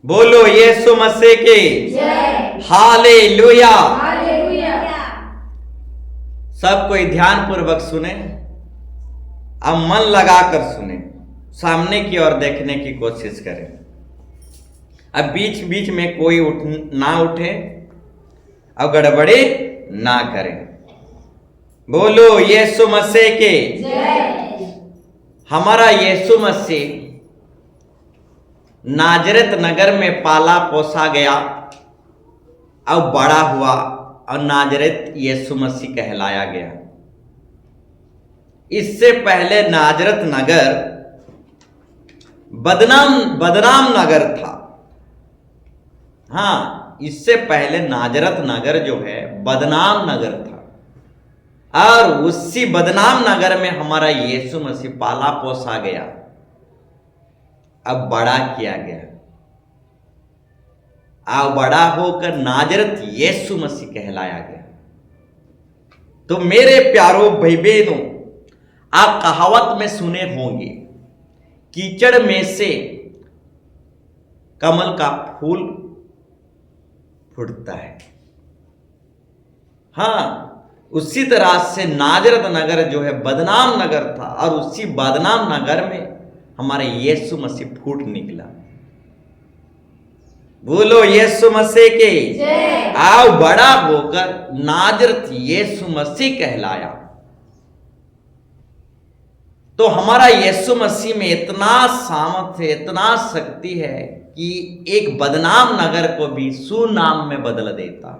बोलो यीशु मसीह की हालेलुया। सब कोई ध्यान पूर्वक सुने, अब मन लगाकर सुने, सामने की ओर देखने की कोशिश करें। अब बीच बीच में कोई ना उठे और गड़बड़ी ना करें। बोलो यीशु मसीह के। हमारा यीशु मसीह नाजरत नगर में पाला पोसा गया और बड़ा हुआ और नाजरत यीशु मसीह कहलाया गया। इससे पहले नाजरत नगर बदनाम नगर था। हाँ, इससे पहले नाजरत नगर जो है बदनाम नगर था और उसी बदनाम नगर में हमारा यीशु मसीह पाला पोसा गया, अब बड़ा किया गया। अब बड़ा होकर नाजरत यीशु मसीह कहलाया गया। तो मेरे प्यारो भाई बहनों, आप कहावत में सुने होंगे, कीचड़ में से कमल का फूल फूटता है। हाँ, उसी तरह से नाजरत नगर जो है बदनाम नगर था और उसी बदनाम नगर में हमारे यीशु मसीह फूट निकला। बोलो यीशु मसीह के। आओ बड़ा होकर नाजरत यीशु मसीह कहलाया। तो हमारा यीशु मसीह में इतना सामर्थ्य, इतना शक्ति है कि एक बदनाम नगर को भी सुनाम में बदल देता।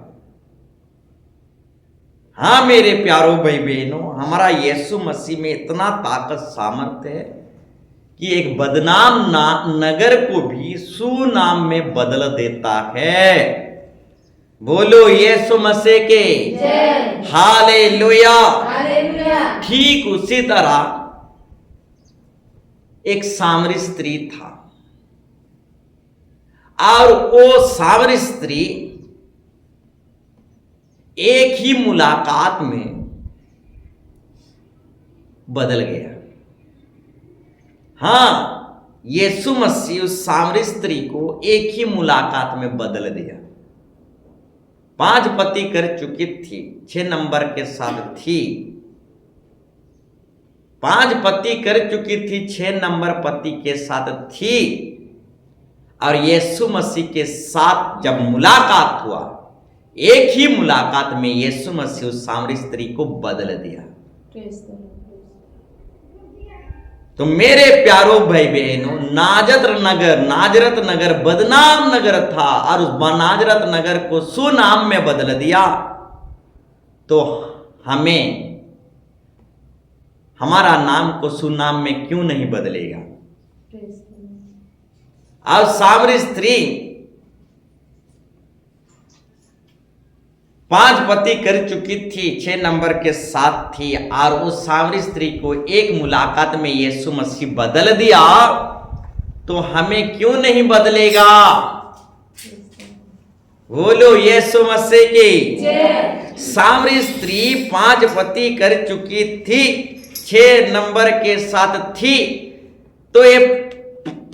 हाँ मेरे प्यारो भाई बहनों, हमारा यीशु मसीह में इतना ताकत सामर्थ्य है कि एक बदनाम नगर को भी सुनाम में बदल देता है। बोलो यीशु मसीह के हालेलुया। ठीक उसी तरह एक सामरी स्त्री था और वो सामरी स्त्री एक ही मुलाकात में बदल गया। हाँ, यीशु मसीह उस सामरी स्त्री को एक ही मुलाकात में बदल दिया। 5 पति कर चुकी थी, 6 नंबर के साथ थी। 5 पति कर चुकी थी, 6 नंबर पति के साथ थी और यीशु मसीह के साथ जब मुलाकात हुआ, एक ही मुलाकात में यीशु मसीह उस सामरी स्त्री को बदल दिया। तो मेरे प्यारो भाई बहनों, नाजरत नगर बदनाम नगर था और उस नाजरत नगर को सुनाम में बदल दिया। तो हमारा नाम को सुनाम में क्यों नहीं बदलेगा? और सामरी स्त्री 5 पति कर चुकी थी, 6 नंबर के साथ थी और उस सामरी स्त्री को एक मुलाकात में यीशु मसीह बदल दिया। तो हमें क्यों नहीं बदलेगा? बोलो यीशु मसीह की। सामरी स्त्री 5 पति कर चुकी थी, 6 नंबर के साथ थी। तो ये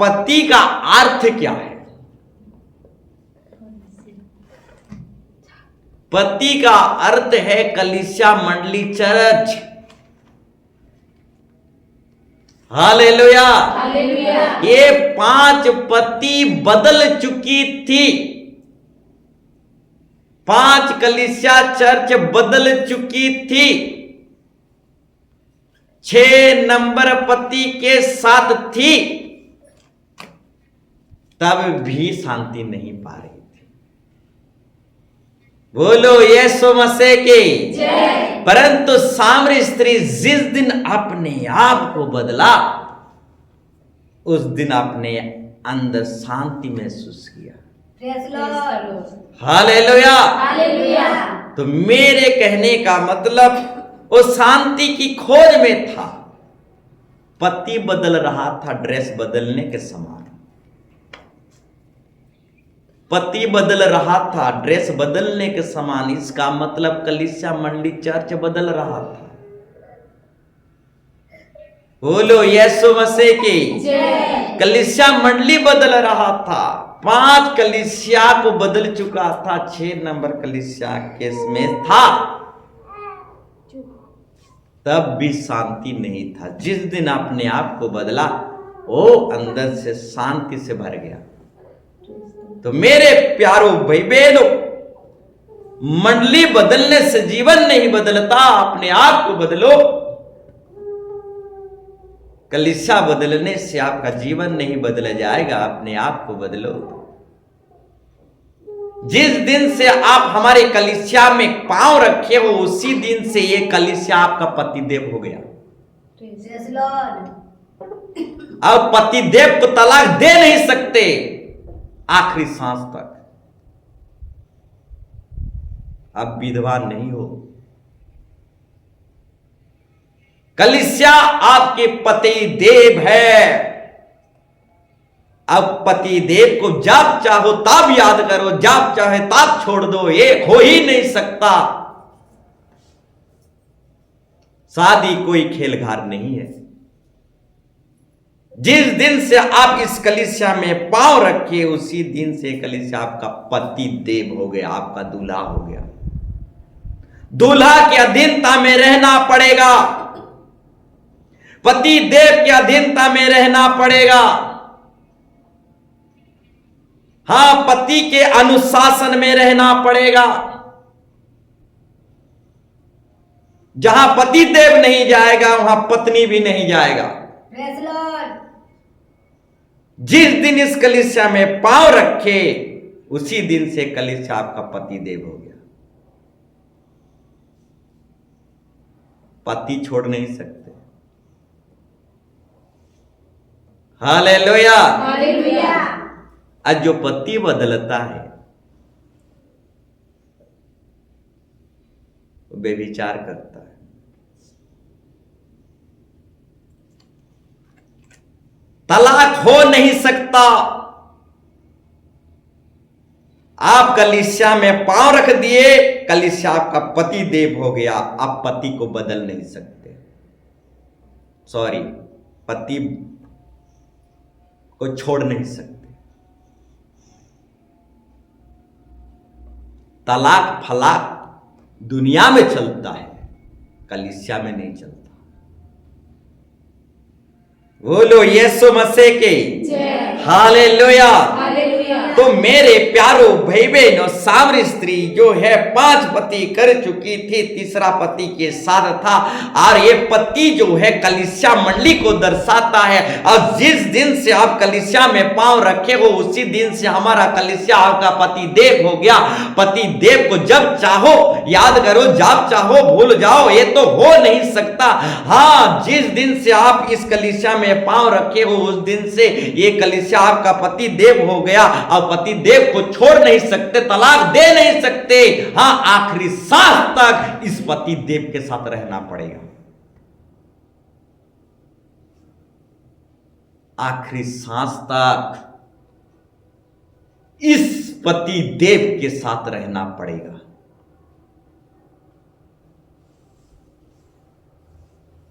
पति का अर्थ क्या है? पति का अर्थ है कलीसिया मंडली चर्च। हालेलुया। ये 5 पति बदल चुकी थी, 5 कलीसिया चर्च बदल चुकी थी, 6 नंबर पति के साथ थी, तब भी शांति नहीं पा रही। बोलो यीशु मसीह की। परंतु सामरी स्त्री जिस दिन अपने आप को बदला, उस दिन अपने अंदर शांति महसूस किया। हालेलुया। तो मेरे कहने का मतलब वो शांति की खोज में था। पति बदल रहा था ड्रेस बदलने के समान, पति बदल रहा था ड्रेस बदलने के समान। इसका मतलब कलीसिया मंडली चर्च बदल रहा था। बोलो यीशु मसीह की। कलीसिया मंडली बदल रहा था, 5 कलीसिया को बदल चुका था, 6 नंबर कलीसिया केस में था, तब भी शांति नहीं था। जिस दिन अपने आप को बदला, वो अंदर से शांति से भर गया। तो मेरे प्यारो भाई बहनों, मंडली बदलने से जीवन नहीं बदलता, अपने आप को बदलो। कलीसिया बदलने से आपका जीवन नहीं बदल जाएगा, अपने आप को बदलो। जिस दिन से आप हमारे कलीसिया में पांव रखे हो, उसी दिन से ये कलीसिया आपका पतिदेव हो गया। अब पतिदेव को तलाक दे नहीं सकते आखिरी सांस तक। अब विधवा नहीं हो। कलीसिया आपके पति देव है। अब पति देव को जब चाहो तब याद करो, जब चाहे तब छोड़ दो, ये हो ही नहीं सकता। शादी कोई खेलघार नहीं है। जिस दिन से आप इस कलीसिया में पांव रखे, उसी दिन से कलीसिया आपका पति देव हो गया, आपका दूल्हा हो गया। दूल्हा की अधीनता में रहना पड़ेगा, पति देव की अधीनता में रहना पड़ेगा। हां, पति के अनुशासन में रहना पड़ेगा। जहां पति देव नहीं जाएगा, वहां पत्नी भी नहीं जाएगा। जिस दिन इस कलीसिया में पांव रखे, उसी दिन से कलीसिया आपका पति देव हो गया। पति छोड़ नहीं सकते। हालेलुया। हालेलुया। आज जो पति बदलता है, वो बेविचार करता है। तलाक हो नहीं सकता। आप कलीसिया में पांव रख दिए, कलीसिया आपका पति देव हो गया। आप पति को बदल नहीं सकते। सॉरी, पति को छोड़ नहीं सकते। तलाक फलाक दुनिया में चलता है, कलीसिया में नहीं चलता। बोलो यीशु मसीह की जय। हालेलुया। हालेलुया। तो मेरे प्यारो भाई बहनों, सामरी स्त्री जो है 5 पति कर चुकी थी, तीसरा पति के साथ था, और ये पति जो है कलीसिया मंडली को दर्शाता है। और जिस दिन से आप कलीसिया में पांव रखे हो, उसी दिन से हमारा कलीसिया आपका पति देव हो गया। पति देव को जब चाहो याद करो, जब चाहो भूल जाओ, ये तो हो नहीं सकता। हाँ, जिस दिन से आप इस कलीसिया में पांव रखे हो, उस दिन से ये कलीसिया आपका पति देव हो गया। और पति देव को छोड़ नहीं सकते, तलाक दे नहीं सकते। हां, आखिरी सांस तक इस पति देव के साथ रहना पड़ेगा। आखिरी सांस तक इस पति देव के साथ रहना पड़ेगा।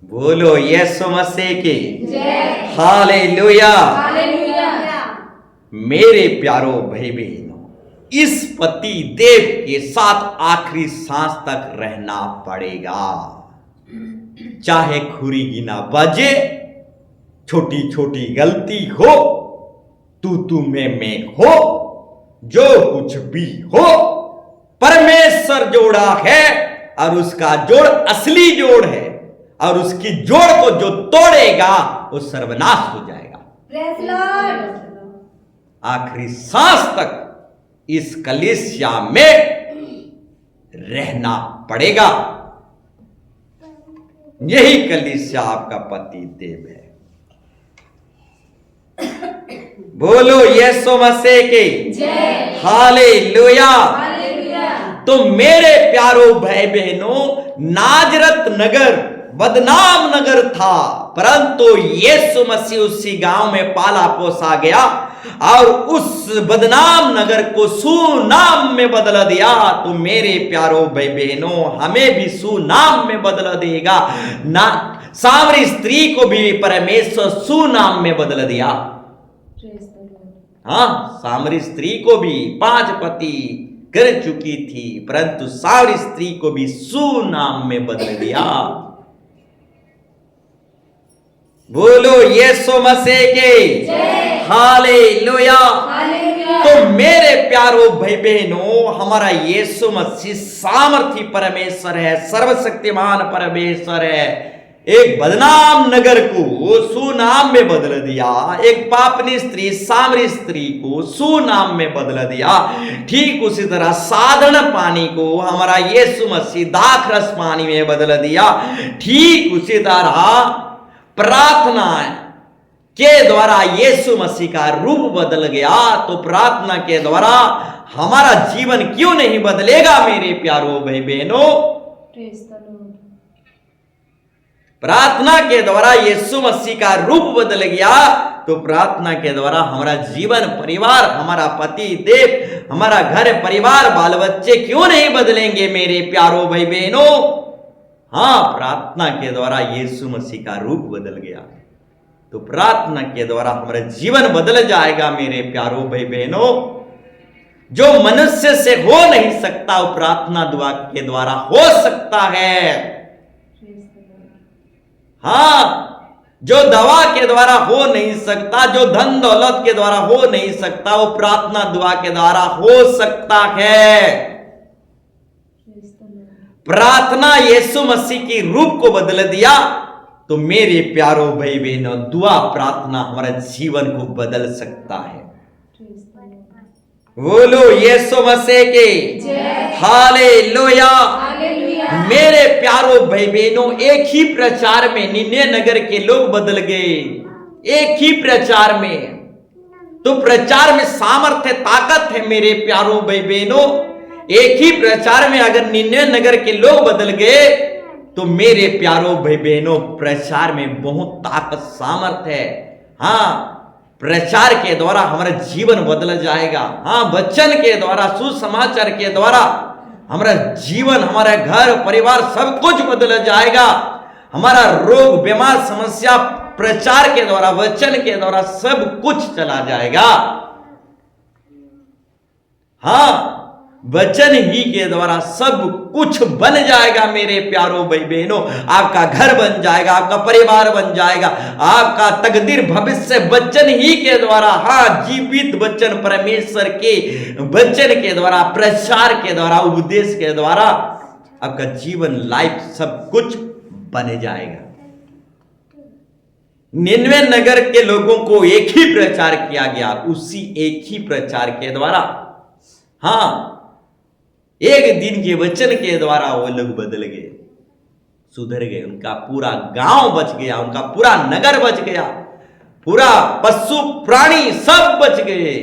बोलो यीशु मसीह की जय। हालेलुया। हालेलुया। मेरे प्यारो भाई बहनों, इस पति देव के साथ आखिरी सांस तक रहना पड़ेगा। चाहे खुरी गिना बजे, छोटी छोटी गलती हो, तू में हो, जो कुछ भी हो, परमेश्वर जोड़ा है और उसका जोड़ असली जोड़ है। और उसकी जोड़ को जो तोड़ेगा वो सर्वनाश हो जाएगा। Praise Lord. आखिरी सांस तक इस कलीसिया में रहना पड़ेगा। यही कलीसिया आपका पति देव है। बोलो यीशु मसीह की जय। हालेलुया। हालेलुया। तो मेरे प्यारो भाई बहनों, नाजरत नगर बदनाम नगर था, परंतु यीशु मसीह उसी गांव में पाला पोसा गया और उस बदनाम नगर को सुनाम में बदल दिया। तो मेरे प्यारो भाई बहनों, हमें भी सुनाम में बदल देगा ना। सामरी स्त्री को भी परमेश्वर सुनाम में बदल दिया। हाँ, सामरी स्त्री को भी 5 पति कर चुकी थी, परंतु सामरी स्त्री को भी सुनाम में बदल दिया। बोलो यीशु मसीह के हालेलुया। तो मेरे प्यारो भाई बहनों, हमारा यीशु मसीह सामर्थी परमेश्वर है, सर्वशक्तिमान परमेश्वर है। एक बदनाम नगर को सुनाम में बदल दिया, एक पापनी स्त्री सामरी स्त्री को सुनाम में बदल दिया। ठीक उसी तरह साधारण पानी को हमारा यीशु मसीह दाखरस पानी में बदल दिया। ठीक उसी तरह प्रार्थना के द्वारा यीशु मसीह का रूप बदल गया। तो प्रार्थना के द्वारा हमारा जीवन क्यों नहीं बदलेगा मेरे प्यारो भाई बहनों? प्रार्थना के द्वारा यीशु मसीह का रूप बदल गया। तो प्रार्थना के द्वारा हमारा जीवन, परिवार, हमारा पति देव, हमारा घर परिवार, बाल बच्चे क्यों नहीं बदलेंगे मेरे प्यारो भाई बहनों? हाँ, प्रार्थना के द्वारा यीशु मसीह का रूप बदल गया। तो प्रार्थना के द्वारा हमारा जीवन बदल जाएगा मेरे प्यारो भाई बहनों। जो मनुष्य से हो नहीं सकता वो प्रार्थना दुआ के द्वारा हो सकता है। हाँ, जो दवा के द्वारा हो नहीं सकता, जो धन दौलत के द्वारा हो नहीं सकता, वो प्रार्थना दुआ के द्वारा हो सकता है। प्रार्थना यीशु मसीह की रूप को बदल दिया। तो मेरे प्यारो भाई बहनों, दुआ प्रार्थना हमारे जीवन को बदल सकता है। बोलो यीशु मसीह के हालेलुया। मेरे प्यारो भाई बहनों, एक ही प्रचार में निन्ने नगर के लोग बदल गए, एक ही प्रचार में। तो प्रचार में सामर्थ्य, ताकत है मेरे प्यारो भाई बहनों। एक ही प्रचार में अगर निन्ने नगर के लोग बदल गए तो मेरे प्यारो भाई बहनों, प्रचार में बहुत ताकत, सामर्थ्य है। हाँ, प्रचार के द्वारा हमारा जीवन बदल जाएगा। हाँ, वचन के द्वारा, सुसमाचार के द्वारा हमारा जीवन, हमारा घर परिवार सब कुछ बदल जाएगा। हमारा रोग बीमार समस्या प्रचार के द्वारा, वचन के द्वारा सब कुछ चला जाएगा। हाँ, वचन ही के द्वारा सब कुछ बन जाएगा मेरे प्यारो भाई बहनों। आपका घर बन जाएगा, आपका परिवार बन जाएगा, आपका तकदीर भविष्य वचन ही के द्वारा, हाँ, जीवित वचन परमेश्वर के वचन के द्वारा, प्रचार के द्वारा, उपदेश के द्वारा आपका जीवन, लाइफ सब कुछ बन जाएगा। निन्वे नगर के लोगों को एक ही प्रचार किया गया, उसी एक ही प्रचार के द्वारा, हाँ, एक दिन के वचन के द्वारा वो लोग बदल गए, सुधर गए। उनका पूरा गांव बच गया, उनका पूरा नगर बच गया, पूरा पशु प्राणी सब बच गए,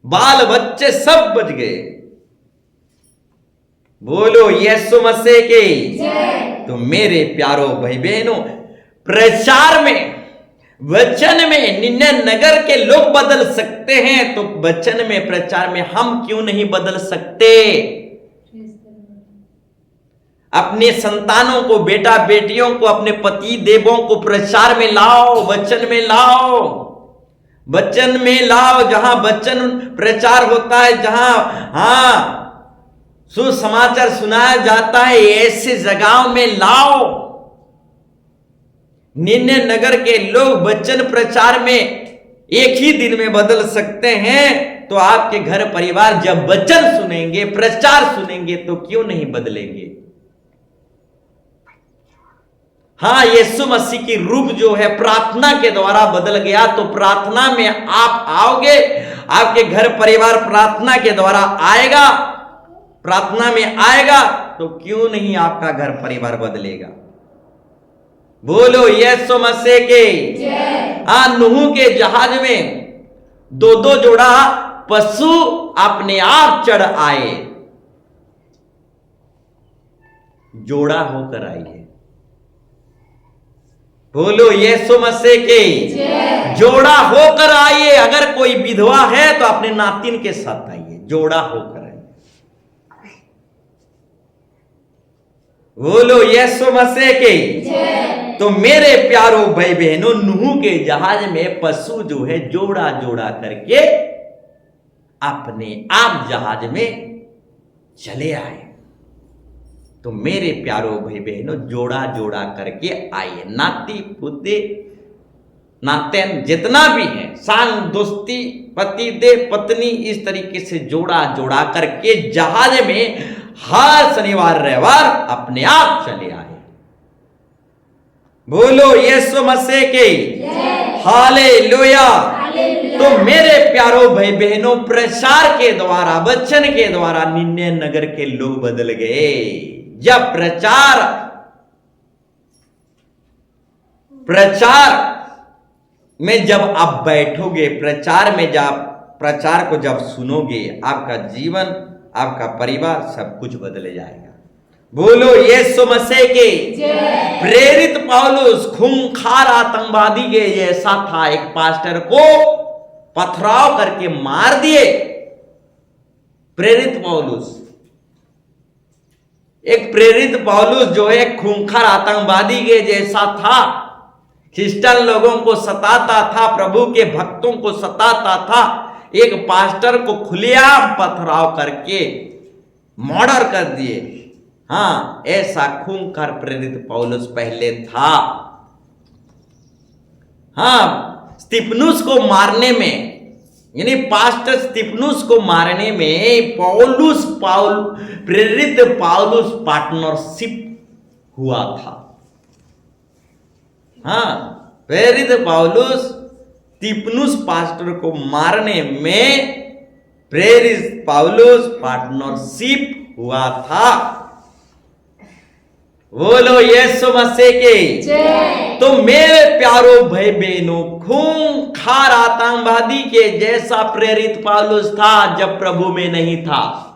बाल बच्चे सब बच गए। बोलो यीशु मसीह के। तो मेरे प्यारो भाई बहनों, प्रचार में, वचन में निन्ने नगर के लोग बदल सकते हैं, तो वचन में, प्रचार में हम क्यों नहीं बदल सकते? अपने संतानों को, बेटा बेटियों को, अपने पति देवों को प्रचार में लाओ, वचन में लाओ, वचन में लाओ। जहां वचन प्रचार होता है, जहां हाँ सुसमाचार सुनाया जाता है, ऐसे जगहों में लाओ। निन्ने नगर के लोग वचन प्रचार में एक ही दिन में बदल सकते हैं, तो आपके घर परिवार जब वचन सुनेंगे, प्रचार सुनेंगे, तो क्यों नहीं बदलेंगे? हाँ, यीशु मसीह की रूप जो है प्रार्थना के द्वारा बदल गया। तो प्रार्थना में आप आओगे, आपके घर परिवार प्रार्थना के द्वारा आएगा, प्रार्थना में आएगा, तो क्यों नहीं आपका घर परिवार बदलेगा? बोलो यीशु मसीह के। नूह के जहाज में 2-2 जोड़ा पशु अपने आप चढ़ आए, जोड़ा होकर आइए। बोलो यीशु मसीह के। जोड़ा होकर आइए। अगर कोई विधवा है तो अपने नातिन के साथ आइए, जोड़ा होकर आइए। बोलो यीशु मसीह के। तो मेरे प्यारो भाई बहनों, नूह के जहाज में पशु जो है जोड़ा जोड़ा करके अपने आप जहाज में चले आए। तो मेरे प्यारो भाई बहनों, जोड़ा जोड़ा करके आए। नाती पुते नातेन जितना भी है, सांग दोस्ती पति दे पत्नी, इस तरीके से जोड़ा जोड़ा करके जहाज में हर शनिवार रविवार अपने आप चले आए। बोलो यीशु मसीह के हालेलुया। तो मेरे प्यारो भाई बहनों, प्रचार के द्वारा, वचन के द्वारा निन्ने नगर के लोग बदल गए। जब प्रचार में जब आप बैठोगे, प्रचार में जब प्रचार को जब सुनोगे, आपका जीवन, आपका परिवार, सब कुछ बदल जाएगा। बोलो यीशु मसीह के। प्रेरित पौलुस खूंखार आतंकवादी के जैसा था। एक पास्टर को पथराव करके मार दिए प्रेरित पौलुस। एक प्रेरित पौलुस जो है खूंखार आतंकवादी के जैसा था। क्रिश्चियन लोगों को सताता था, प्रभु के भक्तों को सताता था। एक पास्टर को खुलेआम पथराव करके मर्डर कर दिए। हाँ, ऐसा खूंखार प्रेरित पौलुस पहले था। हाँ, स्तिफनुस को मारने में, यानी पास्टर स्तिफनुस को मारने में प्रेरित पौलुस पार्टनरशिप हुआ था। हाँ, प्रेरित पौलुस स्तिफनुस पास्टर को मारने में प्रेरित पौलुस पार्टनरशिप हुआ था। बोलो यीशु मसीह के। तो मेरे प्यारो भाई बहनों, खूंखार आतंकवादी के जैसा प्रेरित पौलुस था जब प्रभु में नहीं था।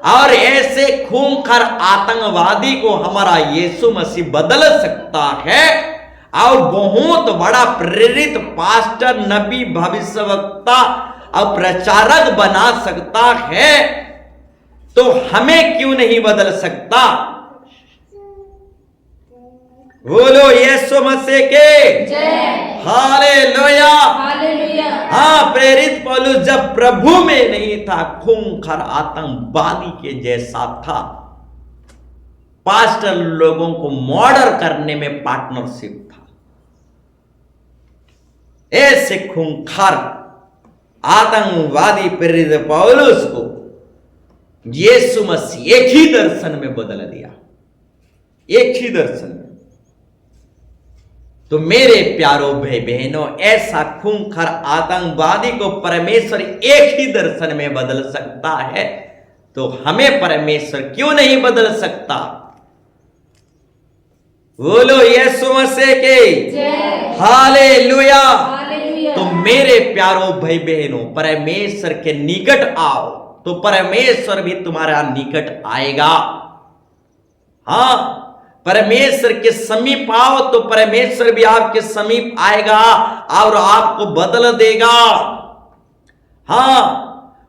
और ऐसे खूंखार आतंकवादी को हमारा यीशु मसीह बदल सकता है और बहुत बड़ा प्रेरित पास्टर, नबी, भविष्यवक्ता और प्रचारक बना सकता है। तो हमें क्यों नहीं बदल सकता? बोलो यीशु मसीह के हालेलुया। हाँ, प्रेरित पौलुस जब प्रभु में नहीं था, खूंखार आतंकवादी के जैसा था। पास्टर लोगों को मर्डर करने में पार्टनरशिप था। ऐसे खूंखार आतंकवादी प्रेरित पौलुस को यीशु मसीह एक ही दर्शन में बदल दिया, एक ही दर्शन में। तो मेरे प्यारो भाई बहनों, ऐसा खूंखार आतंकवादी को परमेश्वर एक ही दर्शन में बदल सकता है, तो हमें परमेश्वर क्यों नहीं बदल सकता? बोलो यीशु मसीह के हालेलुया। तो मेरे प्यारो भाई बहनों, परमेश्वर के निकट आओ तो परमेश्वर भी तुम्हारा निकट आएगा। हाँ, परमेश्वर के समीप आओ तो परमेश्वर भी आपके समीप आएगा और आपको बदल देगा। हाँ,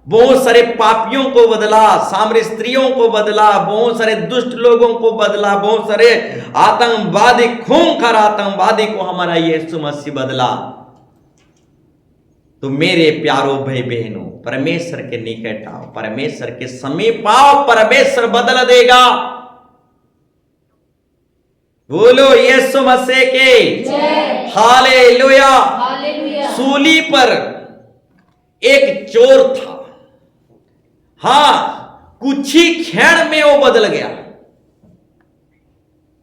बहुत सारे पापियों को बदला, सामरी स्त्रियों को बदला, बहुत सारे दुष्ट लोगों को बदला, बहुत सारे आतंकवादी, खूंखार आतंकवादी को हमारा यीशु मसीह बदला। तो मेरे प्यारो भाई बहनों, परमेश्वर के निकट आओ, परमेश्वर के समीप आओ, परमेश्वर बदल देगा। बोलो यीशु मसीह के हालेलुया। सूली पर एक चोर था। हाँ, कुछ ही क्षण में वो बदल गया।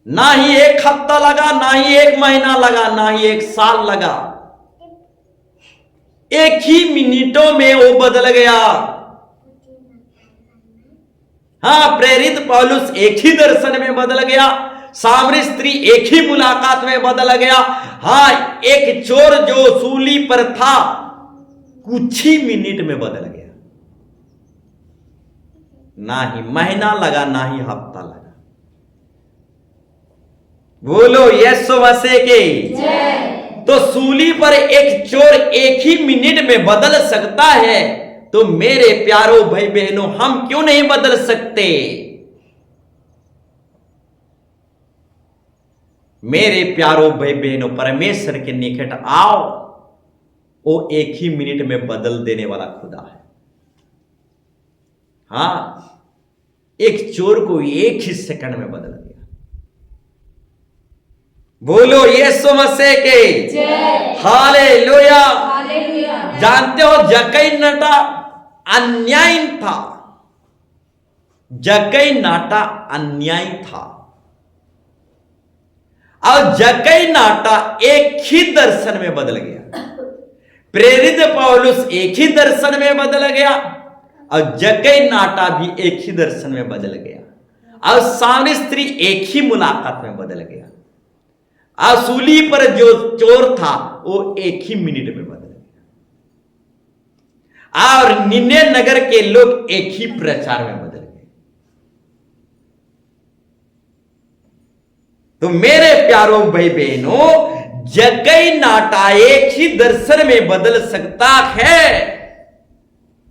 ना ही एक हफ्ता लगा, ना ही एक महीना लगा, ना ही एक साल लगा, एक ही मिनटों में वो बदल गया। हाँ, प्रेरित पौलुस एक ही दर्शन में बदल गया, सामरी स्त्री एक ही मुलाकात में बदल गया। हाँ, एक चोर जो सूली पर था कुछ ही मिनट में बदल गया। ना ही महीना लगा, ना ही हफ्ता लगा। बोलो यीशु मसीह के। तो सूली पर एक चोर एक ही मिनट में बदल सकता है, तो मेरे प्यारो भाई बहनों, हम क्यों नहीं बदल सकते? मेरे प्यारो भाई बहनों, परमेश्वर के निकट आओ, वो एक ही मिनट में बदल देने वाला खुदा है। हां, एक चोर को एक ही सेकंड में बदल दिया। बोलो यीशु मसीह के जय। हालेलुया। हालेलुया। जानते हो जक्कई नाटा अन्याय था, जक्कई नाटा अन्याय था, और जक्कई नाटा एक ही दर्शन में बदल गया। प्रेरित पौलुस एक ही दर्शन में बदल गया, और जक्कई नाटा भी एक ही दर्शन में बदल गया, और सामरी स्त्री एक ही मुलाकात में बदल गया। सूली पर जो चोर था वो एक ही मिनट में बदल गया, और निन्ने नगर के लोग एक ही प्रचार में बदल गए। तो मेरे प्यारो भाई बहनों, जक्कई नाटा एक ही दर्शन में बदल सकता है,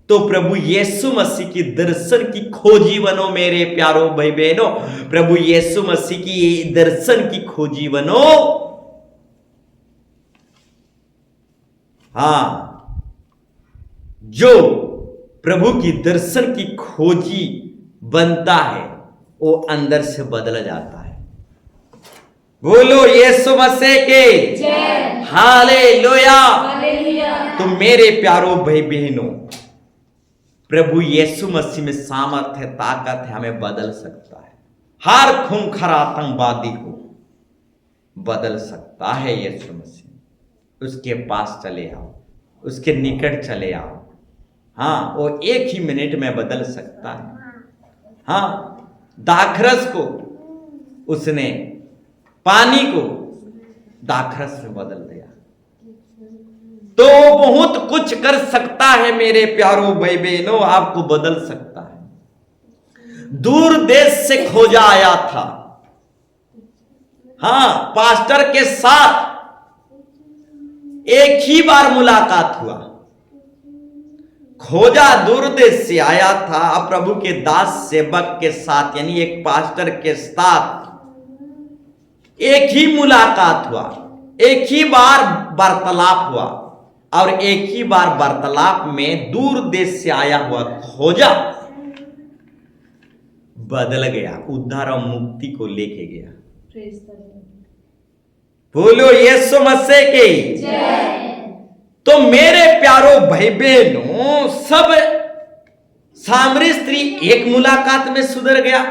तो प्रभु यीशु मसीह की दर्शन की खोजी बनो मेरे प्यारो भाई बहनों। प्रभु यीशु मसीह की दर्शन की खोजी बनो। हां, जो प्रभु की दर्शन की खोजी बनता है वो अंदर से बदल जाता है। बोलो यीशु मसीह के जय। हालेलुया। हालेलुया। तो मेरे प्यारो भाई बहनों, प्रभु यीशु मसीह में सामर्थ है, ताकत है, हमें बदल सकता है। हर खूंखार आतंकवादी को बदल सकता है यीशु मसीह। उसके पास चले आओ, उसके निकट चले आओ। हाँ, वो एक ही मिनट में बदल सकता है। हाँ, दाखरस को उसने पानी को दाखरस में बदल दिया। तो बहुत कुछ कर सकता है मेरे प्यारो भाई बहनों, आपको बदल सकता है। दूर देश से खोजा आया था। हां, पास्टर के साथ एक ही बार मुलाकात हुआ। खोजा दूर देश से आया था, अब प्रभु के दास सेवक के साथ यानी एक पास्टर के साथ एक ही मुलाकात हुआ, एक ही बार वार्तालाप हुआ, और एक ही बार वार्तालाप में दूर देश से आया हुआ खोजा बदल गया, उद्धार और मुक्ति को लेके गया। बोलो यीशु मसीह के जय। तो मेरे प्यारो भाई बहनों, सब सामरी स्त्री एक मुलाकात में सुधर गया।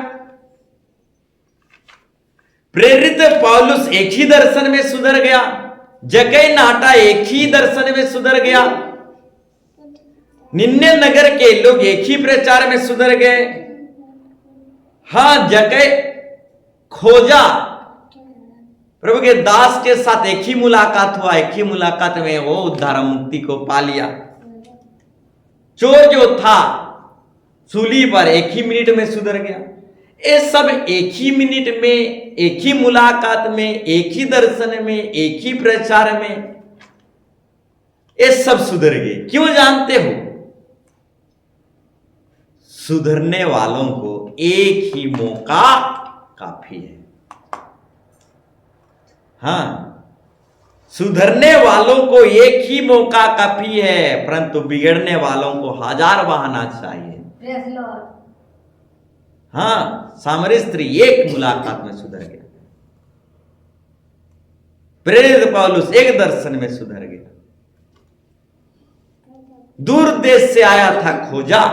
प्रेरित पौलुस एक ही दर्शन में सुधर गया। जक्कई नाटा एक ही दर्शन में सुधर गया। निन्ने नगर के लोग एक ही प्रचार में सुधर गए। हां, जक्कई खोजा प्रभु के दास के साथ एक ही मुलाकात हुआ, एक ही मुलाकात में वो उद्धार मुक्ति को पा लिया। चोर जो था सूली पर एक ही मिनट में सुधर गया। ये सब एक ही मिनट में, एक ही मुलाकात में, एक ही दर्शन में, एक ही प्रचार में ये सब सुधर गए। क्यों जानते हो? सुधरने वालों को एक ही मौका काफी है। हां, सुधरने वालों को एक ही मौका काफी है, परंतु बिगड़ने वालों को 1000 बहाना चाहिए। Praise Lord. हां, सामरी स्त्री एक मुलाकात में सुधर गया। प्रेरित पौलुस एक दर्शन में सुधर गया। दूर देश से आया था खोजा,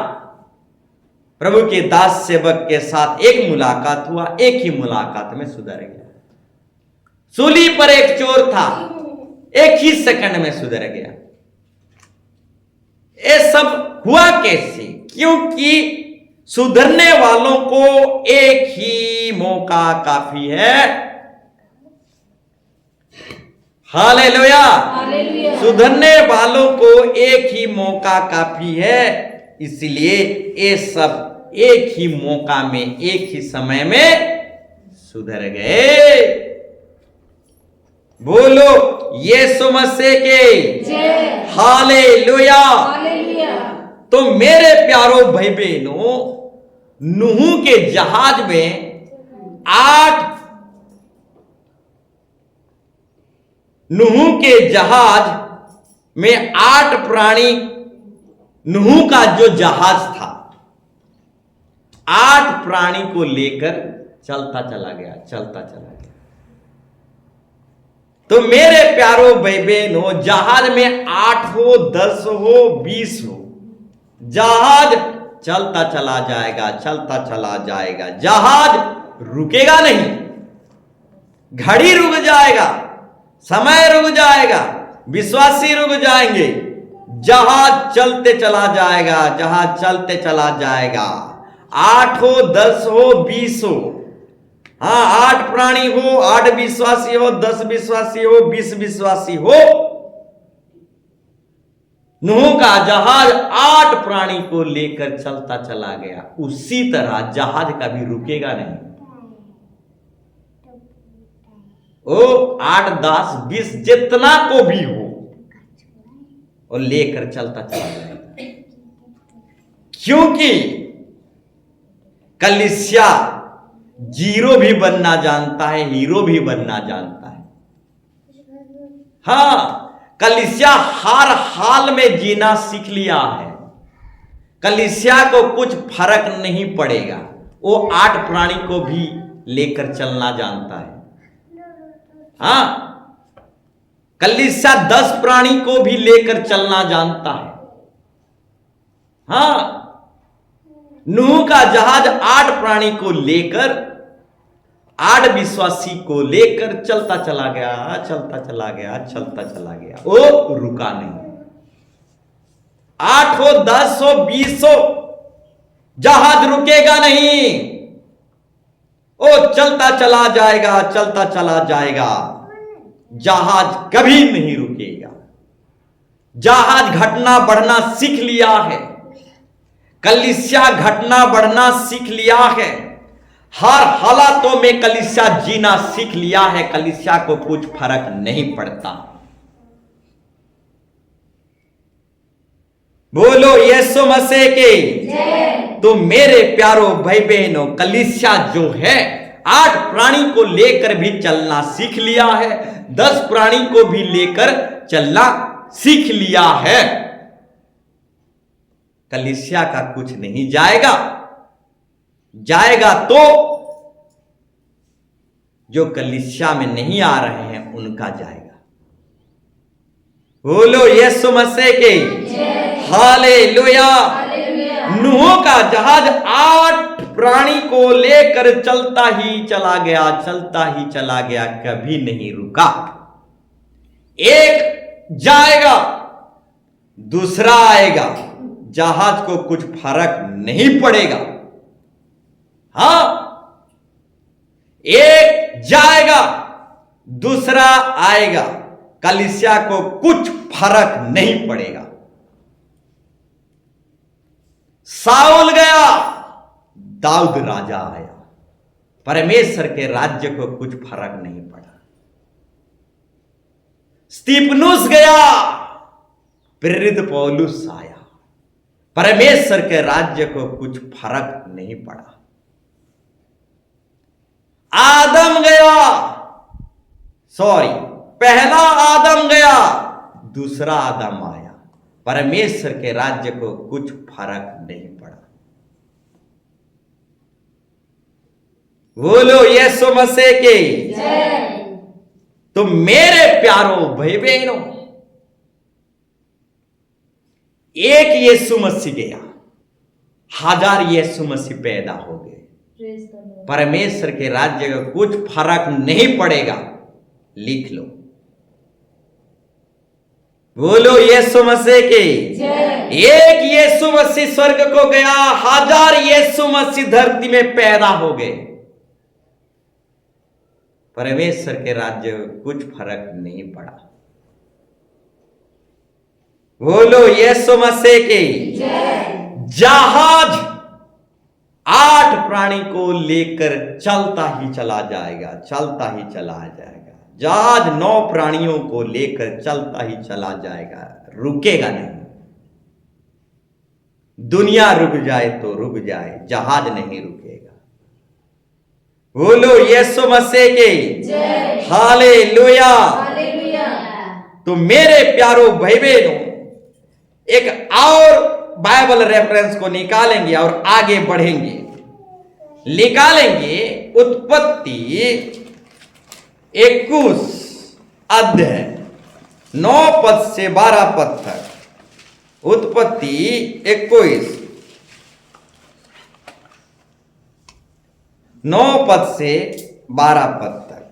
प्रभु के दास सेवक के साथ एक मुलाकात हुआ, एक ही मुलाकात में सुधर गया। सूली पर एक चोर था, एक ही सेकंड में सुधर गया। ये सब हुआ कैसे? क्योंकि सुधरने वालों को एक ही मौका काफी है। हालेलुया। हालेलुया। सुधरने वालों को एक ही मौका काफी है, इसलिए ये सब एक ही मौका में, एक ही समय में सुधर गए। बोलो यीशु मसीह के जय। हालेलुया। हालेलुया। तो मेरे प्यारो भाई बहनों, नूह के जहाज में 8 नूह के जहाज में 8 प्राणी, नूह का जो जहाज था 8 प्राणी को लेकर चलता चला गया, चलता चला गया। तो मेरे प्यारो भाई बहनों, जहाज में 8 हो, 10 हो, 20 हो, जहाज चलता चला जाएगा, चलता चला जाएगा। जहाज रुकेगा नहीं, घड़ी रुक जाएगा, समय रुक जाएगा, विश्वासी रुक जाएंगे, जहाज चलते चला जाएगा, जहाज चलते चला जाएगा। 8 हो, 10 हो, 20 हो, हाँ 8 प्राणी हो, 8 विश्वासी हो, 10 विश्वासी हो, 20 विश्वासी हो, नूह का जहाज 8 प्राणी को लेकर चलता चला गया। उसी तरह जहाज कभी रुकेगा नहीं। ओ 8, 10, 20 जितना को भी हो और लेकर चलता चला जाएगा। क्योंकि कलीसिया जीरो भी बनना जानता है, हीरो भी बनना जानता है। हाँ, कलीसिया हर हाल में जीना सीख लिया है। कलीसिया को कुछ फर्क नहीं पड़ेगा, वो 8 प्राणी को भी लेकर चलना जानता है। हाँ, कलीसिया 10 प्राणी को भी लेकर चलना जानता है। हाँ, नूह का जहाज 8 प्राणी को लेकर, 8 विश्वासी को लेकर चलता चला गया, चलता चला गया, चलता चला गया। वो रुका नहीं। 8 हो, 10 हो, 20 हो, जहाज रुकेगा नहीं। वो चलता चला जाएगा, चलता चला जाएगा। जहाज कभी नहीं रुकेगा। जहाज घटना बढ़ना सीख लिया है। कलीसिया घटना बढ़ना सीख लिया है। हर हालातों में कलीसिया जीना सीख लिया है। कलीसिया को कुछ फर्क नहीं पड़ता। बोलो यीशु मसीह के। तो मेरे प्यारो भाई बहनों, कलीसिया जो है 8 प्राणी को लेकर भी चलना सीख लिया है, 10 प्राणी को भी लेकर चलना सीख लिया है। कलीसिया का कुछ नहीं जाएगा। जाएगा तो जो कलीसिया में नहीं आ रहे हैं उनका जाएगा। बोलो यीशु मसीह के। हालेलुया। नूह का जहाज 8 प्राणी को लेकर चलता ही चला गया, चलता ही चला गया, कभी नहीं रुका। एक जाएगा, दूसरा आएगा, जहाज को कुछ फर्क नहीं पड़ेगा। हां, एक जाएगा, दूसरा आएगा, कलीसिया को कुछ फर्क नहीं पड़ेगा। साउल गया, दाऊद राजा आया, परमेश्वर के राज्य को कुछ फर्क नहीं पड़ा। स्तिफनुस गया, प्रेरित पौलुस आया, परमेश्वर के राज्य को कुछ फर्क नहीं पड़ा। आदम गया, पहला आदम गया, दूसरा आदम आया, परमेश्वर के राज्य को कुछ फर्क नहीं पड़ा। बोलो यीशु मसीह के। तो मेरे प्यारों भाई बहनों, एक यीशु मसीह गया, 1000 यीशु मसीह पैदा हो गए। परमेश्वर के राज्य का कुछ फर्क नहीं पड़ेगा। लिख लो। बोलो यीशु मसीह के। एक यीशु मसीह स्वर्ग को गया, 1000 यीशु मसीह धरती में पैदा हो गए। परमेश्वर के राज्य को कुछ फर्क नहीं पड़ा। बोलो यीशु मसीह के। जहाज 8 प्राणी को लेकर चलता ही चला जाएगा, चलता ही चला जाएगा। जहाज 9 प्राणियों को लेकर चलता ही चला जाएगा, रुकेगा नहीं। दुनिया रुक जाए तो रुक जाए, जहाज नहीं रुकेगा। बोलो यीशु मसीह के। हालेलुया। तो मेरे प्यारो भाई बहनों, एक और बाइबल रेफरेंस को निकालेंगे और आगे बढ़ेंगे। निकालेंगे उत्पत्ति 21 अध्याय 9 पद से 12 पद तक। उत्पत्ति 21 9 पद से 12 पद तक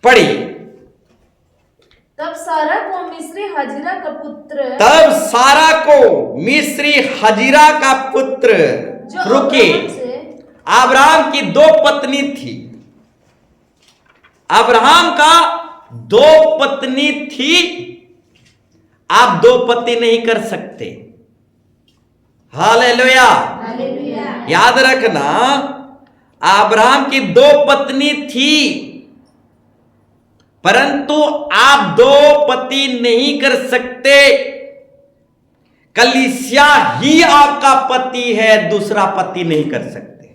पढ़िए। तब सारा को मिस्री हजिरा का पुत्र तब सारा को मिस्री हजिरा का पुत्र, जो रुकिए, अब्राहम से अब्राहम की 2 पत्नी थी। अब्राहम का 2 पत्नी थी। आप 2 पति नहीं कर सकते। हालेलुया। हालेलुया। याद रखना, अब्राहम की 2 पत्नी थी, परंतु आप 2 पति नहीं कर सकते। कलीसिया ही आपका पति है, दूसरा पति नहीं कर सकते।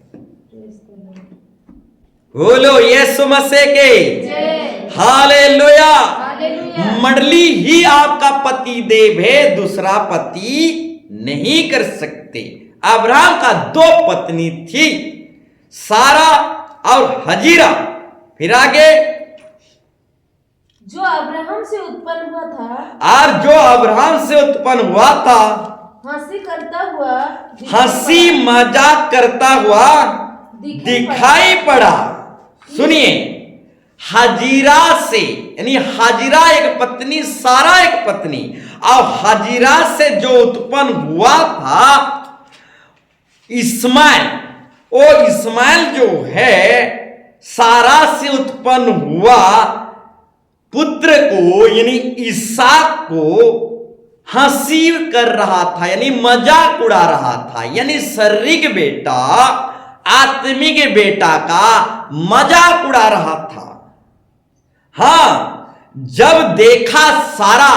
बोलो यीशु मसीह के जय। हालेलुया। हालेलुया। मंडली ही आपका पति देव है, दूसरा पति नहीं कर सकते। अब्राहम का 2 पत्नी थी, सारा और हजीरा। फिर आगे, जो अब्राहम से उत्पन्न हुआ था, और जो अब्राहम से उत्पन्न हुआ था, हंसी करता हुआ हंसी मजाक करता हुआ दिखाई पड़ा। सुनिए, हजीरा से, यानी हजीरा एक पत्नी, सारा एक पत्नी, और हजीरा से जो उत्पन्न हुआ था इस्माइल, वो इस्माइल जो है सारा से उत्पन्न हुआ पुत्र को, यानी इसहाक को हंसी कर रहा था, यानी मजाक उड़ा रहा था। यानी शारीरिक बेटा आत्मिक बेटा का मजाक उड़ा रहा था। हां, जब देखा सारा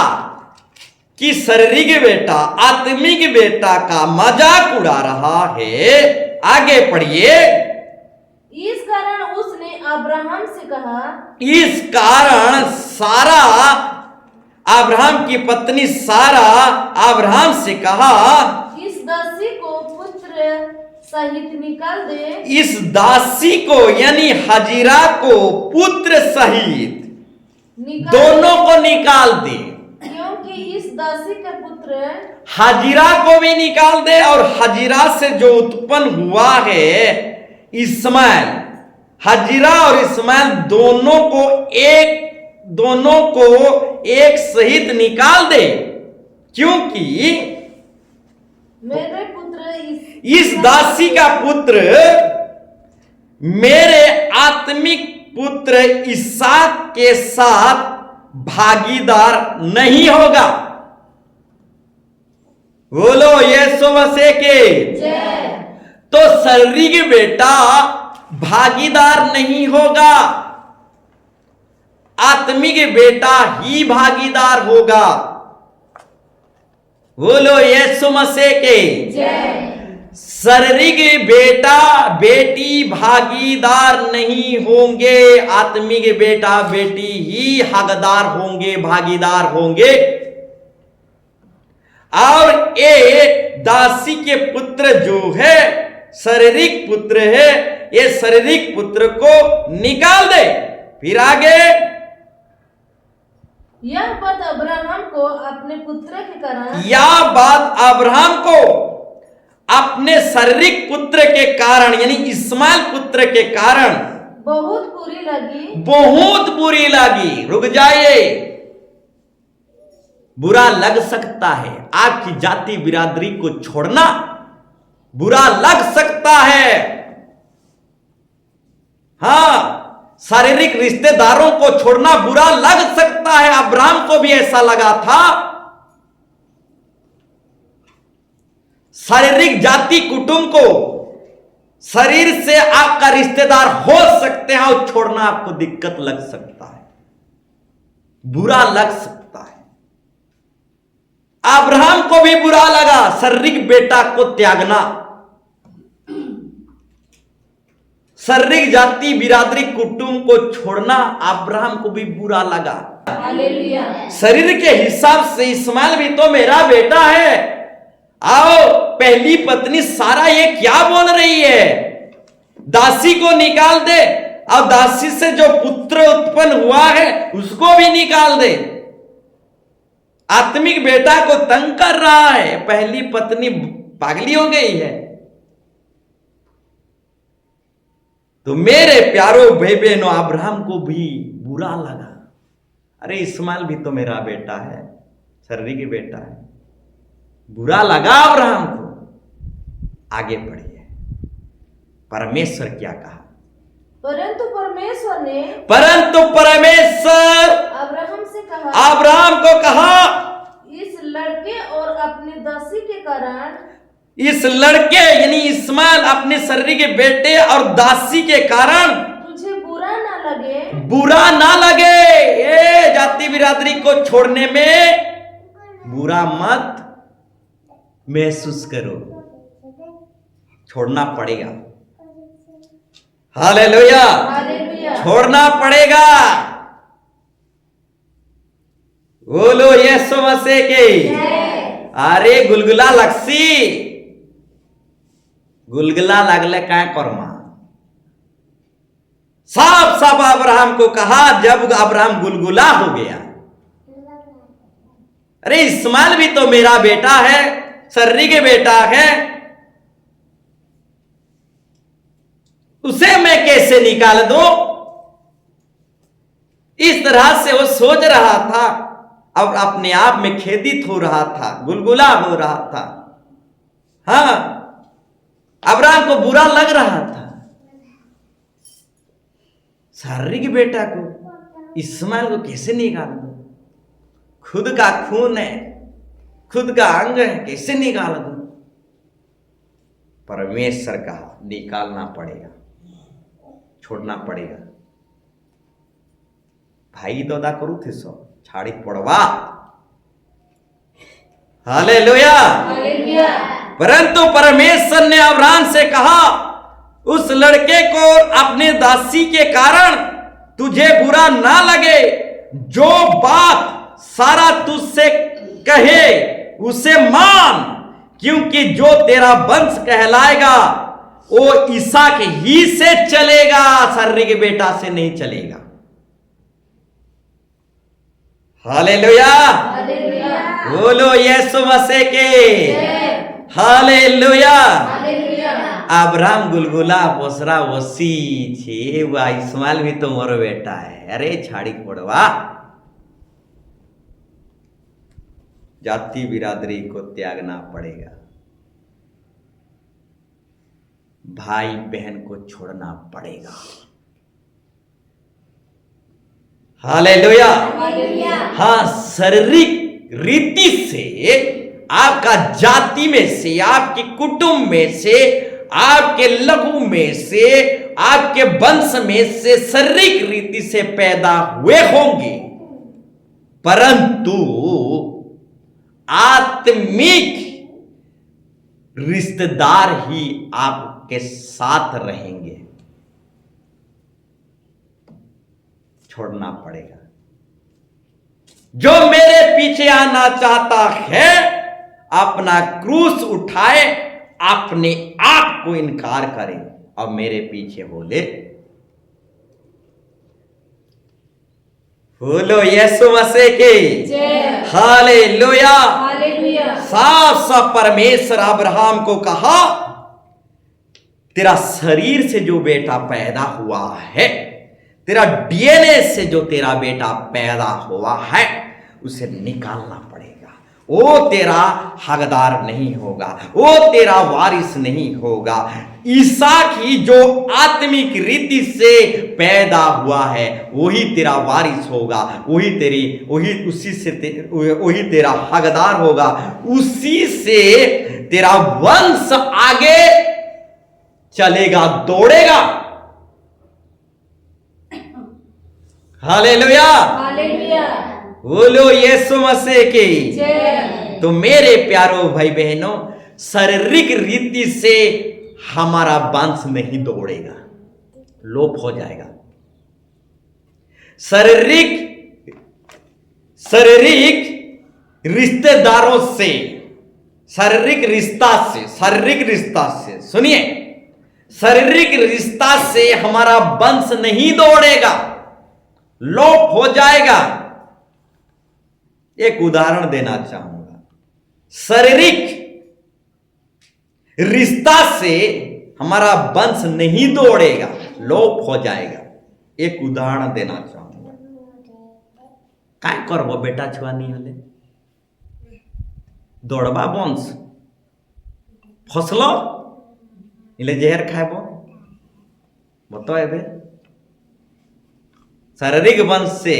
कि शारीरिक बेटा आत्मिक बेटा का मजाक उड़ा रहा है, आगे पढ़िए। इस कारण उसने अब्राहम से कहा, इस कारण सारा, अब्राहम की पत्नी सारा अब्राहम से कहा, इस दासी को पुत्र सहित निकाल दे। इस दासी को, यानी हजीरा को पुत्र सहित निकाल दोनों को निकाल दे। क्योंकि इस दासी का पुत्र हजीरा को भी निकाल दे, और हजीरा से जो उत्पन्न हुआ है इस्माइल, हजीरा और इस्माइल दोनों को एक सहित निकाल दे, क्योंकि मेरे पुत्र इस दासी का पुत्र मेरे आत्मिक पुत्र इसहाक के साथ भागीदार नहीं होगा। बोलो यीशु मसीह के जय। तो शारीरिक बेटा भागीदार नहीं होगा, आत्मिक बेटा ही भागीदार होगा। बोलो यीशु मसीह के जय। शारीरिक बेटा बेटी भागीदार नहीं होंगे, आत्मिक बेटा बेटी ही हकदार होंगे, भागीदार होंगे। और ये दासी के पुत्र जो है शारीरिक पुत्र है, ये शारीरिक पुत्र को निकाल दे। फिर आगे, यह बात अब्राहम को अपने पुत्र के कारण, यह बात अब्राहम को अपने शारीरिक पुत्र के कारण, यानी इस्माइल पुत्र के कारण बहुत बुरी लगी। बहुत बुरी लगी। रुक जाइए, बुरा लग सकता है, आपकी जाति बिरादरी को छोड़ना बुरा लग सकता है। हां, शारीरिक रिश्तेदारों को छोड़ना बुरा लग सकता है। अब्राहम को भी ऐसा लगा था। शारीरिक जाति कुटुंब को, शरीर से आपका रिश्तेदार हो सकते हैं और छोड़ना आपको दिक्कत लग सकता है, बुरा लग सकता है। अब्राहम को भी बुरा लगा शारीरिक बेटा को त्यागना, शारीरिक जाति बिरादरी कुटुंब को छोड़ना अब्राहम को भी बुरा लगा। हालेलुया। शरीर के हिसाब से इस्माइल भी तो मेरा बेटा है। आओ, पहली पत्नी सारा ये क्या बोल रही है? दासी को निकाल दे और दासी से जो पुत्र उत्पन्न हुआ है उसको भी निकाल दे। आत्मिक बेटा को तंग कर रहा है। पहली पत्नी पागली हो गई है। तो मेरे प्यारो भाई बहनों, अब्राहम को भी बुरा लगा। अरे इस्माइल भी तो मेरा बेटा है, शरीर बेटा है। बुरा लगा अब्राहम को। आगे पढ़िए, परमेश्वर क्या कहा? परंतु परमेश्वर अब्राहम से कहा, अब्राहम को कहा, इस लड़के और अपनी दासी के कारण इस लड़के यानी इस्माइल अपने शरीर के बेटे और दासी के कारण तुझे बुरा ना लगे। ये जाति बिरादरी को छोड़ने में बुरा मत महसूस करो, छोड़ना पड़ेगा। Hallelujah, hallelujah. छोड़ना पड़ेगा। बोलो यीशु मसीह की। अरे गुलगुला लगसी, गुलगुला लगले काय करमा। साफ साफ अब्राहम को कहा, जब अब्राहम गुलगुला हो गया, अरे इस्माइल भी तो मेरा बेटा है, शर्री के बेटा है, उसे मैं कैसे निकाल दूं? इस तरह से वो सोच रहा था, अब अपने आप में खेदित हो रहा था, गुलगुला हो रहा था। हाँ, अब्राहम को बुरा लग रहा था। शारीरिक बेटा को, इस्माइल को कैसे निकाल दो? खुद का खून है, खुद का अंग है, कैसे निकाल दो? परमेश्वर कहा निकालना पड़ेगा, छोड़ना पड़ेगा। भाई दादा करू थे सब छाड़ी पड़वा। Hallelujah, hallelujah. परंतु परमेश्वर ने अब्राहम से कहा, उस लड़के को अपने दासी के कारण तुझे बुरा ना लगे। जो बात सारा तुझसे कहे उसे मान, क्योंकि जो तेरा वंश कहलाएगा वो इसहाक ही से चलेगा, शर्री के बेटा से नहीं चलेगा। Hallelujah, hallelujah. बोलो यीशु मसीह के। हालेलुया। हालेलुया। अब्राहम गुलगुला पोसरा वसी छे, वा इस्माइल भी तो मोरो बेटा है। अरे छाड़ी पड़वा। जाति बिरादरी को त्यागना पड़ेगा, भाई बहन को छोड़ना पड़ेगा। हालेलुया। हालेलुया। हाँ, शारीरिक रीति से, आपका जाति में से, आपके कुटुंब में से, आपके लघु में से, आपके वंश में से शारीरिक रीति से पैदा हुए होंगे, परंतु आत्मिक रिश्तेदार ही आपके साथ रहेंगे। छोड़ना पड़ेगा। जो मेरे पीछे आना चाहता है, अपना क्रूस उठाए, अपने आप को इनकार करे और मेरे पीछे बोले। बोलो यीशु मसीह की। जय। हालेलुया। हालेलुया। साफ साफ परमेश्वर अब्राहम को कहा, तेरा शरीर से जो बेटा पैदा हुआ है, तेरा डीएनए से जो तेरा बेटा पैदा हुआ है, उसे निकालना पड़ेगा। वो तेरा हकदार नहीं होगा, वो तेरा वारिस नहीं होगा। इसहाक ही जो आत्मिक रीति से पैदा हुआ है, वही तेरा वारिस होगा, वही तेरा हकदार होगा, उसी से तेरा वंश आगे चलेगा, दौड़ेगा। हालेलुया। हालेलुया। बोलो यीशु मसीह की। जय। तो मेरे प्यारो भाई बहनों, शारीरिक रीति से हमारा वंश नहीं दौड़ेगा, लोप हो जाएगा। शारीरिक शारीरिक रिश्तेदारों से, शारीरिक रिश्ता से सुनिए, शारीरिक रिश्ता से हमारा वंश नहीं दौड़ेगा, लोप हो जाएगा। एक उदाहरण देना चाहूंगा। शारीरिक रिश्ता से हमारा वंश नहीं दौड़ेगा, लोप हो जाएगा। एक उदाहरण देना चाहूंगा। काय करबो बेटा छुआ नहीं होले, दौड़बा वंश फसलो इले जहर खाबो, बतो एबे शारीरिक वंश से,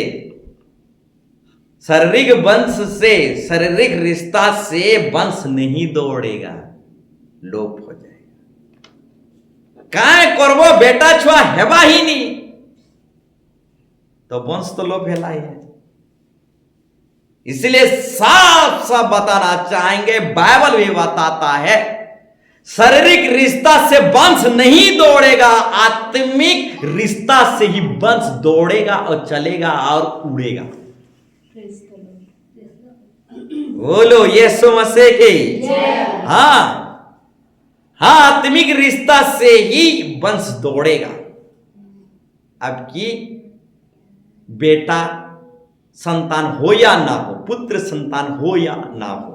शारीरिक रिश्ता से वंश नहीं दौड़ेगा, लोप हो जाएगा। काय करबो बेटा छुआ हेबा ही नहीं, तो वंश तो लोप हेला ही है। इसलिए साफ साफ बताना चाहेंगे, बाइबल भी बताता है शारीरिक रिश्ता से वंश नहीं दौड़ेगा, आत्मिक रिश्ता से ही वंश दौड़ेगा और चलेगा और उड़ेगा। बोलो यीशु मसीह की। हाँ, आत्मिक रिश्ता से ही वंश दौड़ेगा। अब की बेटा संतान हो या ना हो, पुत्र संतान हो या ना हो,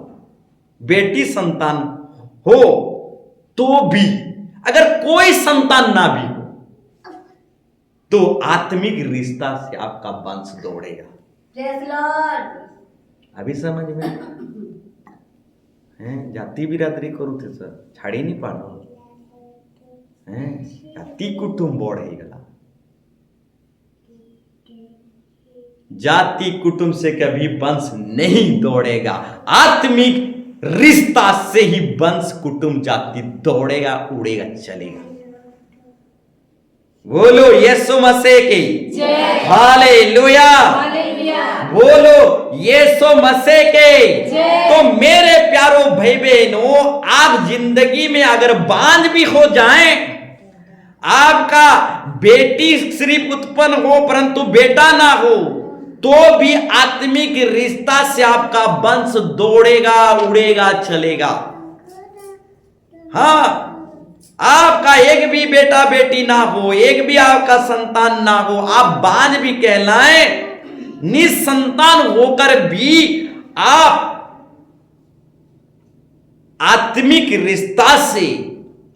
बेटी संतान हो तो भी, अगर कोई संतान ना भी हो तो आत्मिक रिश्ता से आपका वंश दौड़ेगा। अभी समझ में हैं? जाति बिरादरी करू थे सर, छाड़ी नहीं पाड़ो हैं? जाति कुटुंब बढ़ गला, जाति कुटुंब से कभी वंश नहीं दौड़ेगा, आत्मिक रिश्ता से ही वंश कुटुंब जाति दौड़ेगा, उड़ेगा, चलेगा। बोलो यीशु मसीह की जय। हालेलुया। हालेलुया। बोलो यीशु मसीह के। जय। तो मेरे प्यारो भाई बहनों, आप जिंदगी में अगर बांझ भी हो जाएं, आपका बेटी सिर्फ उत्पन्न हो परंतु बेटा ना हो, तो भी आत्मिक रिश्ता से आपका वंश दौड़ेगा, उड़ेगा, चलेगा। हाँ, आपका एक भी बेटा बेटी ना हो, एक भी आपका संतान ना हो, आप बांझ भी कहलाएं, निसंतान होकर भी आप आत्मिक रिश्ता से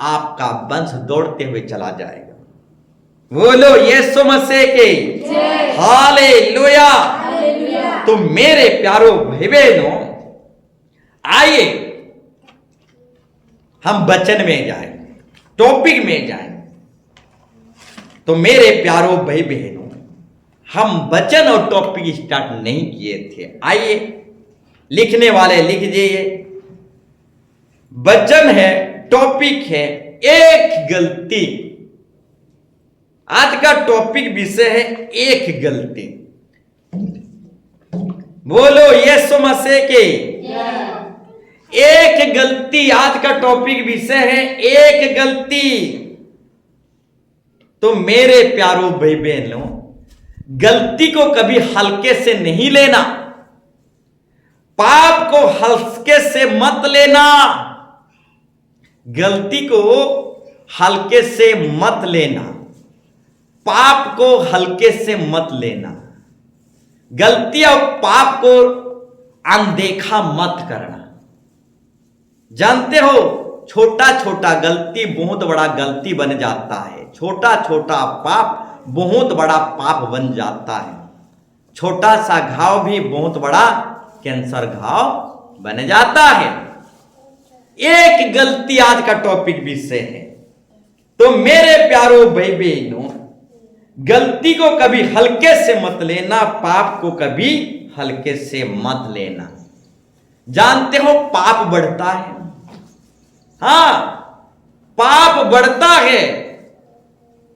आपका वंश दौड़ते हुए चला जाएगा। बोलो यीशु मसीह के। जय। हालेलुया। हालेलुया। तो मेरे प्यारो भाई बहनों, आइए हम वचन में जाएं, टॉपिक में जाएं। तो मेरे प्यारो भाई बहनों, हम वचन और टॉपिक स्टार्ट नहीं किए थे। आइए, लिखने वाले लिख जाइए। वचन है, टॉपिक है एक गलती। आज का टॉपिक विषय है एक गलती। बोलो यीशु मसीह के। एक गलती, आज का टॉपिक विषय है एक गलती। तो मेरे प्यारो भाई बहनों, गलती को कभी हल्के से नहीं लेना, पाप को हल्के से मत लेना, गलती को हल्के से मत लेना, पाप को हल्के से मत लेना, गलती और पाप को अनदेखा मत करना। जानते हो, छोटा छोटा गलती बहुत बड़ा गलती बन जाता है, छोटा छोटा पाप बहुत बड़ा पाप बन जाता है, छोटा सा घाव भी बहुत बड़ा कैंसर घाव बन जाता है। एक गलती आज का टॉपिक विषय है। तो मेरे प्यारो भाई बहनों, गलती को कभी हल्के से मत लेना, पाप को कभी हल्के से मत लेना। जानते हो पाप बढ़ता है, हाँ पाप बढ़ता है,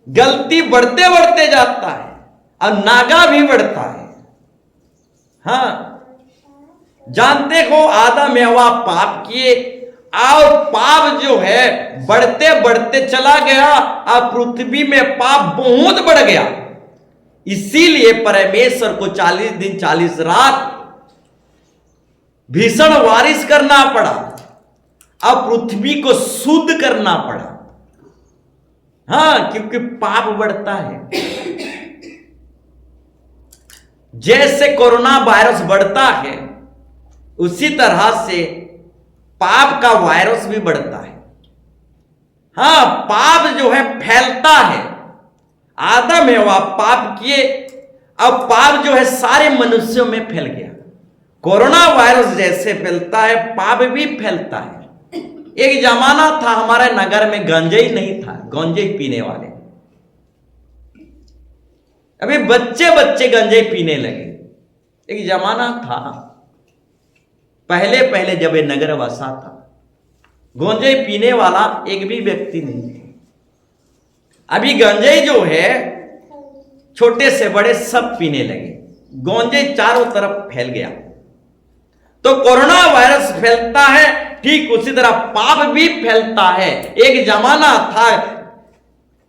गलती बढ़ते बढ़ते जाता है और नागा भी बढ़ता है। हाँ, जानते हो आदम एवा पाप किए और पाप जो है बढ़ते बढ़ते चला गया और पृथ्वी में पाप बहुत बढ़ गया। इसीलिए परमेश्वर को 40 दिन 40 रात भीषण बारिश करना पड़ा, अब पृथ्वी को शुद्ध करना पड़ा। हाँ, क्योंकि पाप बढ़ता है। जैसे कोरोना वायरस बढ़ता है, उसी तरह से पाप का वायरस भी बढ़ता है। हाँ, पाप जो है फैलता है। आदम है वह पाप किए, अब पाप जो है सारे मनुष्यों में फैल गया। कोरोना वायरस जैसे फैलता है, पाप भी फैलता है। एक जमाना था हमारे नगर में गंजाई नहीं था, गंजाई पीने वाले। अभी बच्चे बच्चे गंजाई पीने लगे। एक जमाना था, पहले पहले जब ये नगर बसा था, गंजाई पीने वाला एक भी व्यक्ति नहीं था। अभी गंजाई जो है छोटे से बड़े सब पीने लगे, गंजाई चारों तरफ फैल गया। तो कोरोना वायरस फैलता है, ठीक उसी तरह पाप भी फैलता है। एक जमाना था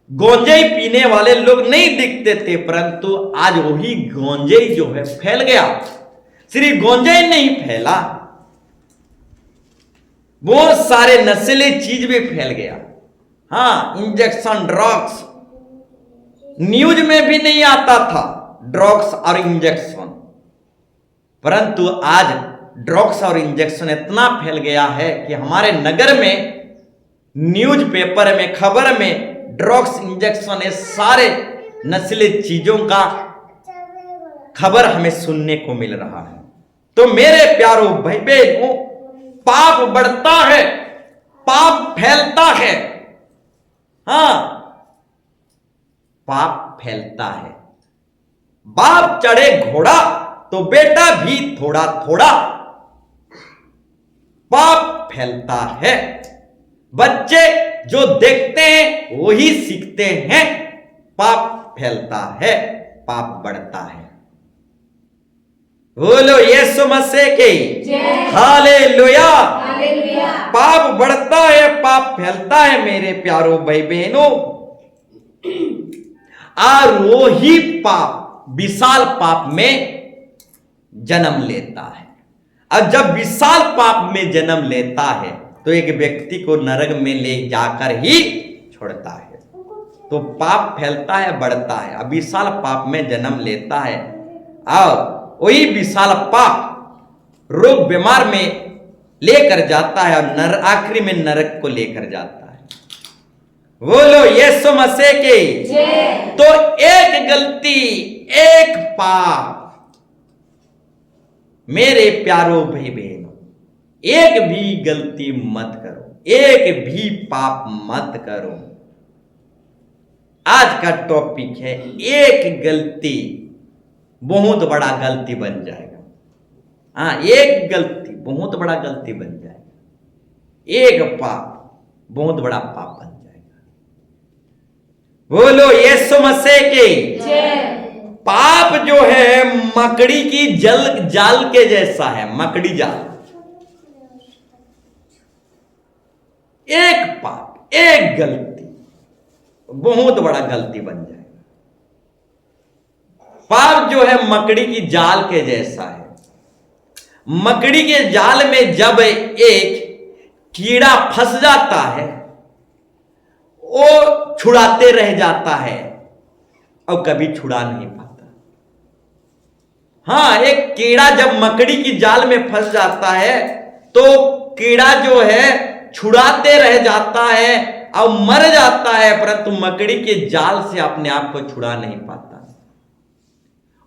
गंजाई पीने वाले लोग नहीं दिखते थे, परंतु आज वही गंजाई जो है फैल गया। सिर्फ गंजाई नहीं फैला, बहुत सारे नशीले चीज भी फैल गया। हाँ, इंजेक्शन, ड्रग्स, न्यूज में भी नहीं आता था ड्रग्स और इंजेक्शन, परंतु आज ड्रग्स और इंजेक्शन इतना फैल गया है कि हमारे नगर में न्यूज पेपर में, खबर में ड्रग्स, इंजेक्शन, ये सारे नस्ली चीजों का खबर हमें सुनने को मिल रहा है। तो मेरे प्यारों भाई बहनों, पाप बढ़ता है, पाप फैलता है। हाँ, पाप फैलता है। बाप चढ़े घोड़ा तो बेटा भी थोड़ा थोड़ा पाप फैलता है। बच्चे जो देखते हैं वही सीखते हैं। पाप फैलता है, पाप बढ़ता है। बोलो यीशु मसीह की जय। हालेलुया। हालेलुया। पाप बढ़ता है, पाप फैलता है मेरे प्यारों भाई बहनों। और वो ही पाप विशाल पाप में जन्म लेता है। और जब विशाल पाप में जन्म लेता है तो एक व्यक्ति को नरक में ले जाकर ही छोड़ता है। तो पाप फैलता है, बढ़ता है, अब विशाल पाप में जन्म लेता है और वही विशाल पाप रोग बीमार में लेकर जाता है और आखिरी में नरक को लेकर जाता है। बोलो यीशु मसीह की जय। तो एक गलती, एक पाप, मेरे प्यारों भाई बहनों, एक भी गलती मत करो, एक भी पाप मत करो। आज का टॉपिक है एक गलती बहुत बड़ा गलती बन जाएगा। हाँ, एक गलती बहुत बड़ा गलती बन जाएगा, एक पाप बहुत बड़ा पाप बन जाएगा। बोलो यीशु मसीह की जय। पाप जो है मकड़ी की जाल के जैसा है, मकड़ी जाल। एक पाप, एक गलती बहुत बड़ा गलती बन जाएगा। पाप जो है मकड़ी की जाल के जैसा है। मकड़ी के जाल में जब एक कीड़ा फंस जाता है, वो छुड़ाते रह जाता है और कभी छुड़ा नहीं पाता। हाँ, एक कीड़ा जब मकड़ी की जाल में फंस जाता है तो कीड़ा जो है छुड़ाते रह जाता है और मर जाता है, परंतु मकड़ी के जाल से अपने आप को छुड़ा नहीं पाता।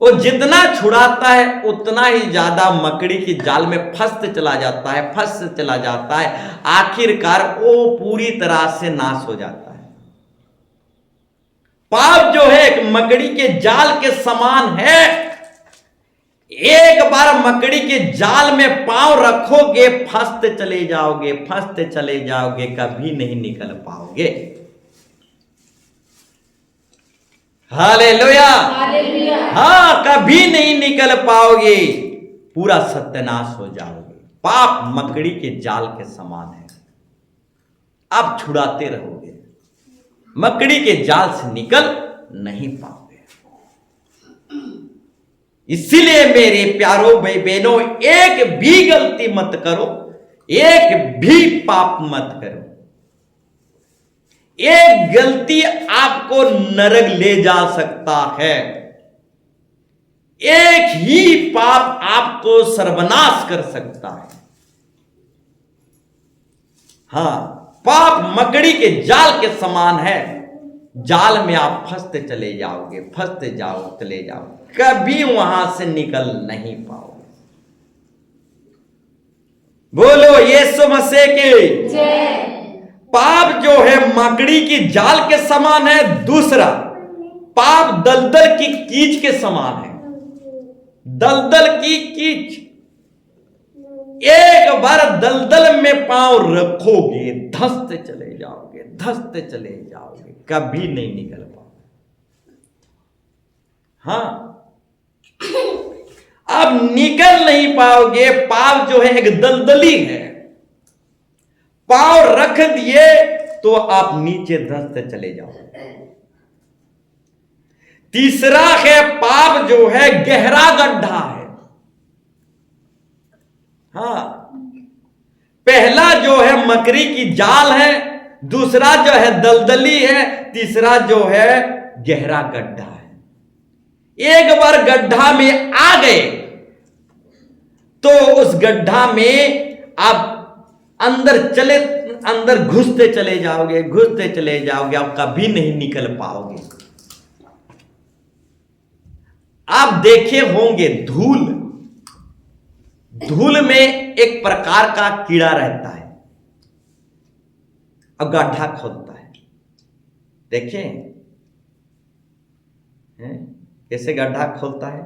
वो जितना छुड़ाता है उतना ही ज्यादा मकड़ी की जाल में फंसते चला जाता है, फंसते चला जाता है। आखिरकार वो पूरी तरह से नाश हो जाता है। पाप जो है एक मकड़ी के जाल के समान है। एक बार मकड़ी के जाल में पांव रखोगे, फंसते चले जाओगे, फंसते चले जाओगे, कभी नहीं निकल पाओगे। हालेलुया। हालेलुया। हाँ, कभी नहीं निकल पाओगे, पूरा सत्यानाश हो जाओगे। पाप मकड़ी के जाल के समान है। आप छुड़ाते रहोगे, मकड़ी के जाल से निकल नहीं पाओगे। इसीलिए मेरे प्यारो भाई बहनों, एक भी गलती मत करो, एक भी पाप मत करो। एक गलती आपको नरक ले जा सकता है, एक ही पाप आपको सर्वनाश कर सकता है। हां, पाप मकड़ी के जाल के समान है, जाल में आप फंसते चले जाओगे, फंसते चले जाओगे, कभी वहां से निकल नहीं पाओगे। बोलो यीशु मसीह की जय। पाप जो है मकड़ी की जाल के समान है। दूसरा, पाप दलदल की कीच के समान है, दलदल की कीच। एक बार दलदल में पांव रखोगे, धंसते चले जाओगे, धंसते चले जाओगे, कभी नहीं निकल पाओगे। हां, अब निकल नहीं पाओगे। पाप जो है एक दलदली है, पांव रख दिए तो आप नीचे धंसते चले जाओगे। तीसरा है, पाप जो है गहरा गड्ढा है। हां, पहला जो है मकड़ी की जाल है, दूसरा जो है दलदली है, तीसरा जो है गहरा गड्ढा है। एक बार गड्ढा में आ गए तो उस गड्ढा में आप अंदर घुसते चले जाओगे, घुसते चले जाओगे, आप कभी नहीं निकल पाओगे। आप देखे होंगे धूल में एक प्रकार का कीड़ा रहता है, अब गड्ढा खोदता है। देखें कैसे गड्ढा खोलता है,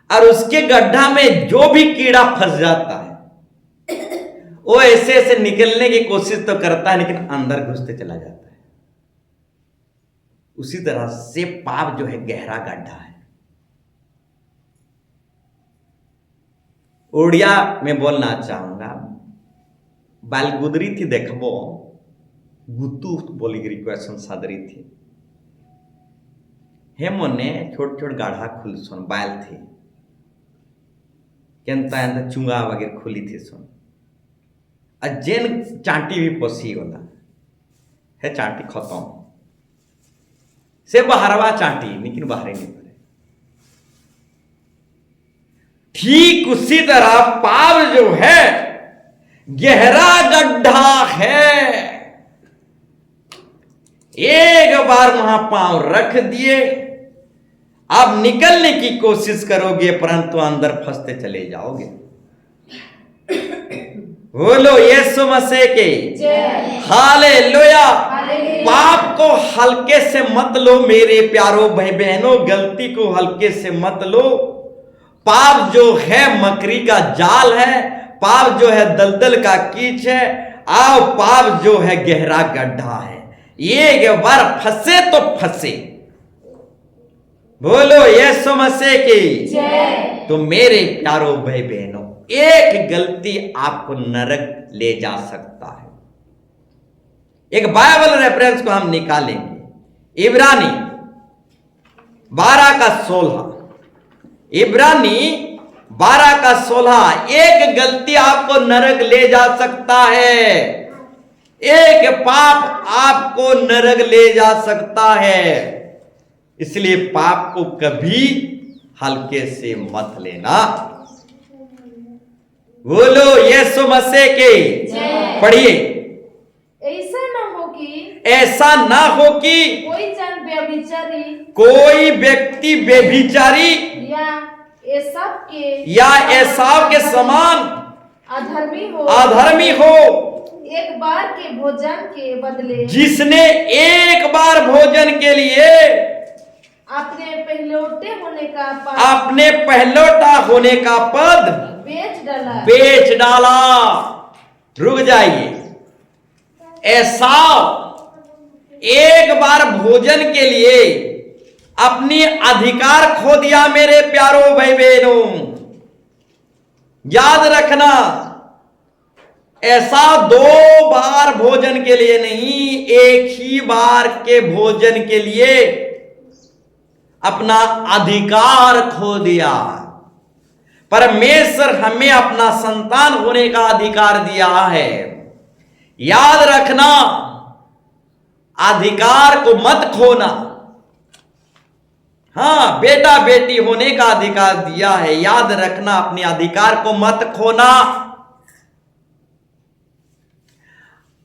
और उसके गड्ढा में जो भी कीड़ा फंस जाता है वो ऐसे ऐसे निकलने की कोशिश तो करता है, लेकिन अंदर घुसते चला जाता है। उसी तरह से पाप जो है गहरा गड्ढा है। उड़िया में बोलना चाहूंगा, बालगुदरी थी देखबो, गुत्तू बोलीगिरी क्वेश्चन सादरी थी। हे मोने छोट छोट गाढ़ा खुल सुन बाल थी, केंता एंता चुंगा वगैरह खुली थी सुन, जेन चांटी भी पोसी होला है, चांटी खत्म से बाहरवा चांटी, लेकिन बाहर नहीं पड़े। ठीक उसी तरह पाप जो है गहरा गड्ढा है। एक बार वहां पांव रख दिए, आप निकलने की कोशिश करोगे, परंतु अंदर फंसते चले जाओगे। बोलो यीशु मसीह के हालेलुया। पाप को हल्के से मत लो मेरे प्यारो भाई बहनों, गलती को हल्के से मत लो। पाप जो है मकड़ी का जाल है, पाप जो है दलदल का कीच है, आओ पाप जो है गहरा गड्ढा है। एक बार फंसे तो फंसे। बोलो यीशु मसीह की। तो मेरे प्यारो भाई बहनों, एक गलती आपको नरक ले जा सकता है। एक बाइबल रेफरेंस को हम निकालेंगे, इब्रानी 12:16। इब्रानी 12:16। एक गलती आपको नरक ले जा सकता है, एक पाप आपको नरक ले जा सकता है। इसलिए पाप को कभी हल्के से मत लेना। बोलो यीशु मसीह के। पढ़िए, ऐसा ना हो कि कोई जन व्यभिचारी, कोई व्यक्ति व्यभिचारी या एसाव के समान अधर्मी हो, एक बार के भोजन के बदले, जिसने एक बार भोजन के लिए अपने पहलौठा होने का पद बेच डाला। रुक जाइए, एसाव एक बार भोजन के लिए अपनी अधिकार खो दिया। मेरे प्यारो भाई बहनों, याद रखना, ऐसा 2 बार भोजन के लिए नहीं, एक ही बार के भोजन के लिए अपना अधिकार खो दिया। परमेश्वर हमें अपना संतान होने का अधिकार दिया है। याद रखना, अधिकार को मत खोना। हाँ, बेटा बेटी होने का अधिकार दिया है, याद रखना अपने अधिकार को मत खोना।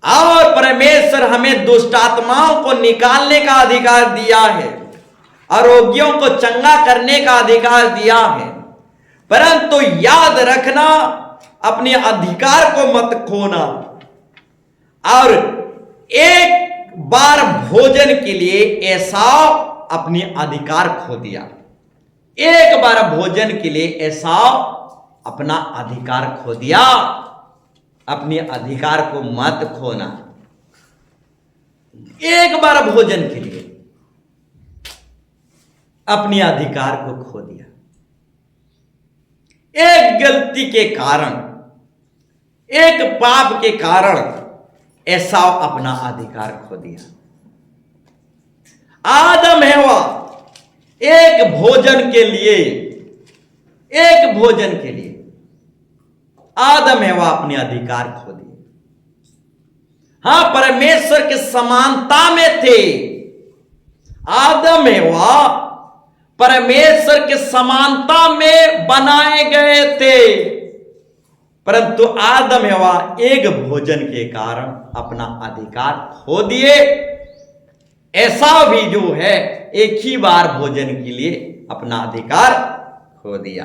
और परमेश्वर हमें दुष्ट आत्माओं को निकालने का अधिकार दिया है, आरोग्यों को चंगा करने का अधिकार दिया है। परंतु याद रखना, अपने अधिकार को मत खोना। और एक बार भोजन के लिए एसाव अपने अधिकार खो दिया। एक बार भोजन के लिए एसाव अपना अधिकार खो दिया। अपने अधिकार को मत खोना। एक बार भोजन के लिए अपने अधिकार को खो दिया। एक गलती के कारण, एक पाप के कारण एसाव अपना अधिकार खो दिया। आदम हव्वा एक भोजन के लिए आदम हव्वा अपने अधिकार खो दिए। हां, परमेश्वर के समानता में थे। आदम हव्वा परमेश्वर के समानता में बनाए गए थे, परंतु आदम हव्वा एक भोजन के कारण अपना अधिकार खो दिए। ऐसा भी जो है एक ही बार भोजन के लिए अपना अधिकार खो दिया।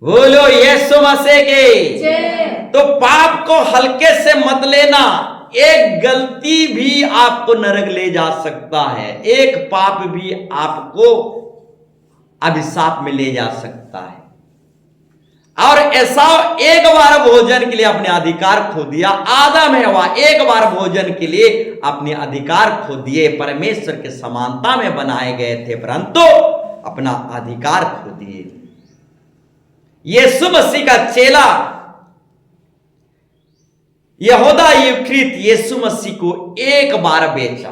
बोलो यीशु मसीह के। तो पाप को हल्के से मत लेना। एक गलती भी आपको नरक ले जा सकता है। एक पाप भी आपको अभिशाप में ले जा सकता है। और ऐसा एक बार भोजन के लिए अपने अधिकार खो दिया। आदम हव्वा एक बार भोजन के लिए अपने अधिकार खो दिए। परमेश्वर के समानता में बनाए गए थे, परंतु अपना अधिकार खो दिए। यीशु मसीह का चेला यहूदा इस्करियोत यीशु मसीह को एक बार बेचा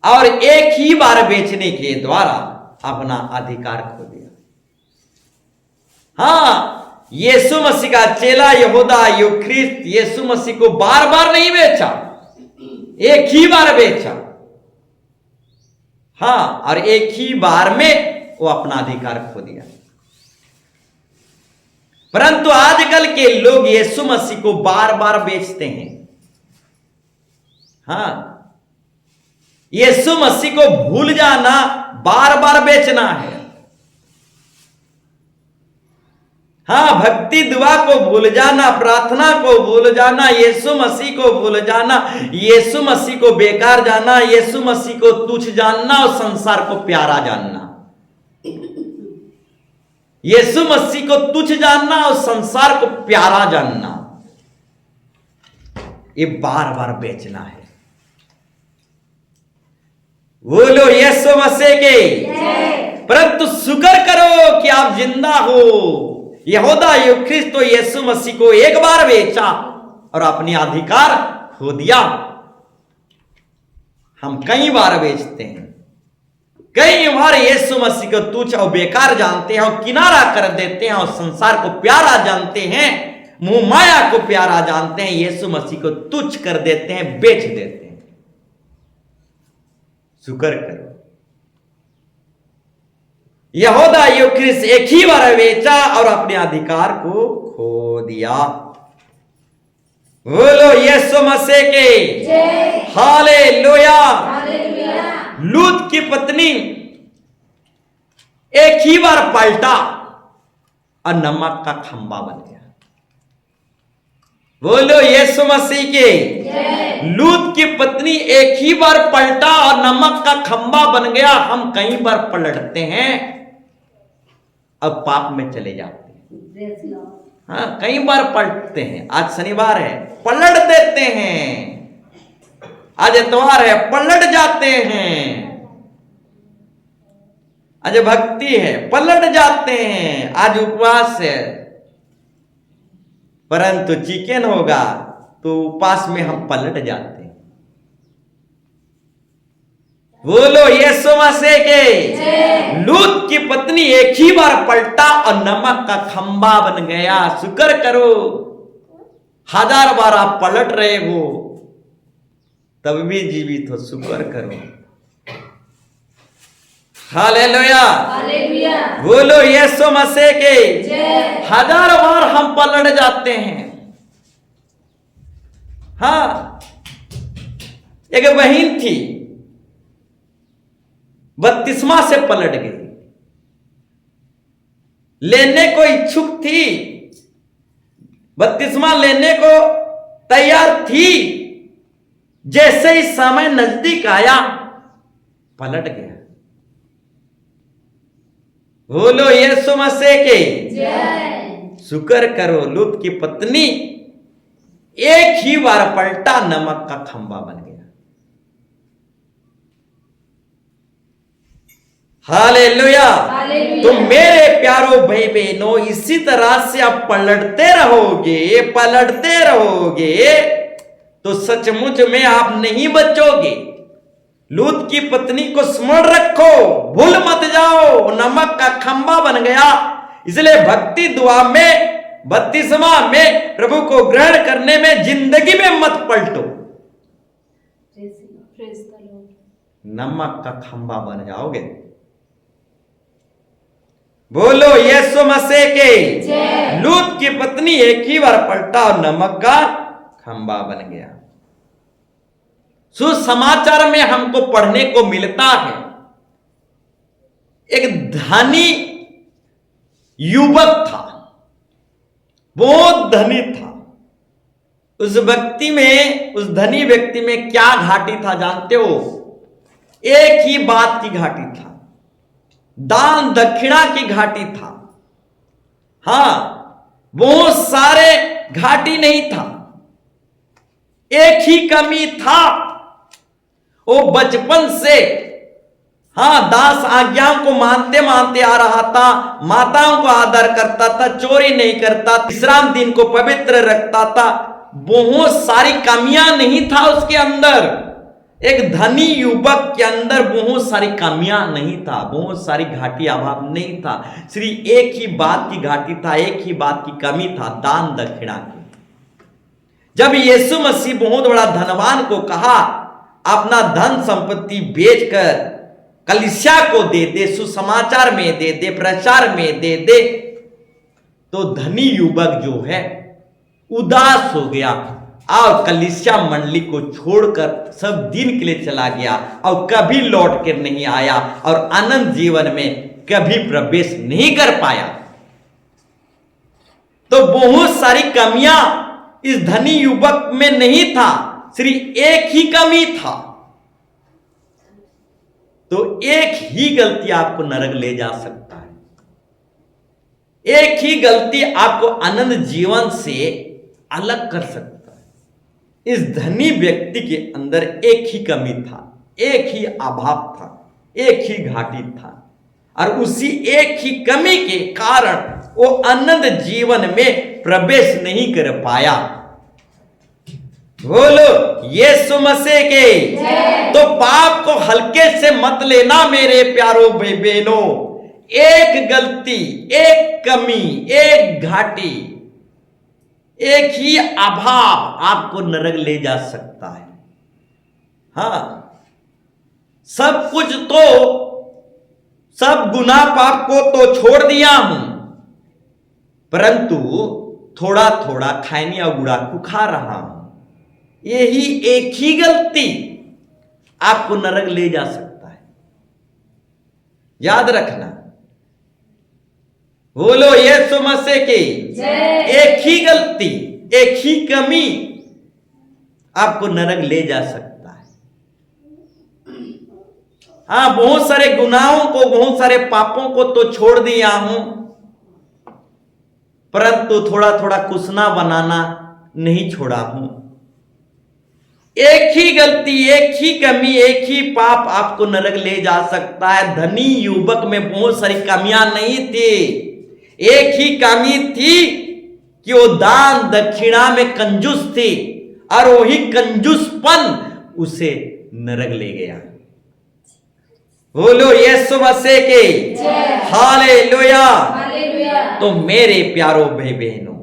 और एक ही बार बेचने के द्वारा अपना अधिकार खो दिया। हाँ, यीशु मसीह का चेला यहूदा इस्करियोत यीशु मसीह को बार बार नहीं बेचा, एक ही बार बेचा। हाँ, और एक ही बार में वो अपना अधिकार खो दिया। परंतु आजकल के लोग यीशु मसीह को बार बार बेचते हैं। हाँ, यीशु मसीह को भूल जाना बार बार बेचना है। हाँ, भक्ति दुआ को भूल जाना, प्रार्थना को भूल जाना, यीशु मसीह को भूल जाना, यीशु मसीह को बेकार जाना, यीशु मसीह को तुच्छ जानना और संसार को प्यारा जानना। यीशु मसीह को तुच्छ जानना और संसार को प्यारा जानना, ये बार बार बेचना है। बोलो यीशु मसीह के। परंतु शुक्र करो कि आप जिंदा हो। यहूदा इस्करियोत तो यीशु मसीह को एक बार बेचा और अपने अधिकार खो दिया। हम कई बार बेचते हैं, कई बार यीशु मसीह को तुच्छ और बेकार जानते हैं और किनारा कर देते हैं और संसार को प्यारा जानते हैं, मुंह माया को प्यारा जानते हैं, यीशु मसीह को तुच्छ कर देते हैं, बेच देते हैं। शुक्र करो, यहूदा इस्करियोत एक ही बार बेचा और अपने अधिकार को खो दिया। बोलो यीशु मसीह के। हालेलुया। लूत की पत्नी एक ही बार पलटा और नमक का खंबा बन गया। बोलो यीशु मसीह के। लूत की पत्नी एक ही बार पलटा और नमक का खंबा बन गया। हम कई बार पलटते हैं और पाप में चले जाते हैं। हाँ, कई बार पलटते हैं। आज शनिवार है, पलट देते हैं। आज इतवार है, पलट जाते हैं। आज भक्ति है, पलट जाते हैं। आज उपवास है, परंतु चिकन होगा तो उपवास में हम पलट जाते हैं। बोलो यीशु मसीह के। जय। लूत की पत्नी एक ही बार पलटा और नमक का खंबा बन गया। शुक्र करो, 1000 बार आप पलट रहे हो तब भी जीवित हो, शुक्र करो। हालेलुया। हालेलुया। बोलो यीशु मसीह के। जय। 1000 बार हम पलट जाते हैं। हाँ, एक बहन थी, बपतिस्मा से पलट गई, लेने को इच्छुक थी, बपतिस्मा लेने को तैयार थी, जैसे ही समय नजदीक आया पलट गया। बोलो यीशु मसीह के। जय। शुक्र करो, लूत की पत्नी एक ही बार पलटा, नमक का खंबा बन गया। हालेलुया। हालेलुया। तो मेरे प्यारो भाई बहनों, इसी तरह से आप पलटते रहोगे तो सचमुच में आप नहीं बचोगे। लूत की पत्नी को स्मरण रखो, भूल मत जाओ, नमक का खंबा बन गया। इसलिए भक्ति दुआ में, बपतिस्मा में, प्रभु को ग्रहण करने में, जिंदगी में मत पलटो, प्रेज द लॉर्ड। नमक का खंबा बन जाओगे। बोलो यीशु मसीह के। जय। लूत की पत्नी एक ही बार पलटा और नमक का खंबा बन गया। सुसमाचार में हमको पढ़ने को मिलता है, एक धनी युवक था, बहुत धनी था। उस धनी व्यक्ति में क्या घाटी था जानते हो? एक ही बात की घाटी था, दान दक्षिणा की घाटी था। हां, बहुत सारे घाटी नहीं था, एक ही कमी था। वो बचपन से दास आज्ञाओं को मानते मानते आ रहा था, माताओं को आदर करता था, चोरी नहीं करता, विश्राम दिन को पवित्र रखता था। बहुत सारी कमियां नहीं था उसके अंदर। एक धनी युवक के अंदर बहुत सारी कमियां नहीं था, बहुत सारी घाटी अभाव नहीं था। सिर्फ एक ही बात की घाटी था, एक ही बात की कमी था, दान दक्षिणा की। जब यीशु मसीह बहुत बड़ा धनवान को कहा अपना धन संपत्ति बेचकर कलीसिया को दे दे, सुसमाचार में दे दे, प्रचार में दे दे, तो धनी युवक जो है उदास हो गया और कलीसिया मंडली को छोड़कर सब दिन के लिए चला गया और कभी लौट कर नहीं आया और अनंत जीवन में कभी प्रवेश नहीं कर पाया। तो बहुत सारी कमियां इस धनी युवक में नहीं था, सिर्फ एक ही कमी था। तो एक ही गलती आपको नरक ले जा सकता है, एक ही गलती आपको अनंत जीवन से अलग कर सकता है। इस धनी व्यक्ति के अंदर एक ही कमी था, एक ही अभाव था, एक ही घाटी था और उसी एक ही कमी के कारण वो अनंत जीवन में प्रवेश नहीं कर पाया। बोलो यीशु मसीह के। तो पाप को हल्के से मत लेना मेरे प्यारो भाई बहनों। एक गलती, एक कमी, एक घाटी, एक ही अभाव आपको नरक ले जा सकता है। हाँ, सब कुछ तो, सब गुनाह पाप को तो छोड़ दिया हूं, परंतु थोड़ा थोड़ा खैनिया गुड़ाकू खा रहा हूं। यही एक ही गलती आपको नरक ले जा सकता है, याद रखना। बोलो यीशु मसीह की। एक ही गलती, एक ही कमी आपको नरक ले जा सकता है। हाँ, बहुत सारे गुनाहों को, बहुत सारे पापों को तो छोड़ दिया हूं, परंतु थोड़ा थोड़ा कुसना बनाना नहीं छोड़ा हूं। एक ही गलती, एक ही कमी, एक ही पाप आपको नरक ले जा सकता है। धनी युवक में बहुत सारी कमियां नहीं थी, एक ही कमी थी कि वो दान दक्षिणा में कंजूस थी और वही कंजूसपन उसे नरक ले गया। बोलो यीशु मसीह की हालेलुया। हालेलुया। तो मेरे प्यारो भाई बहनों,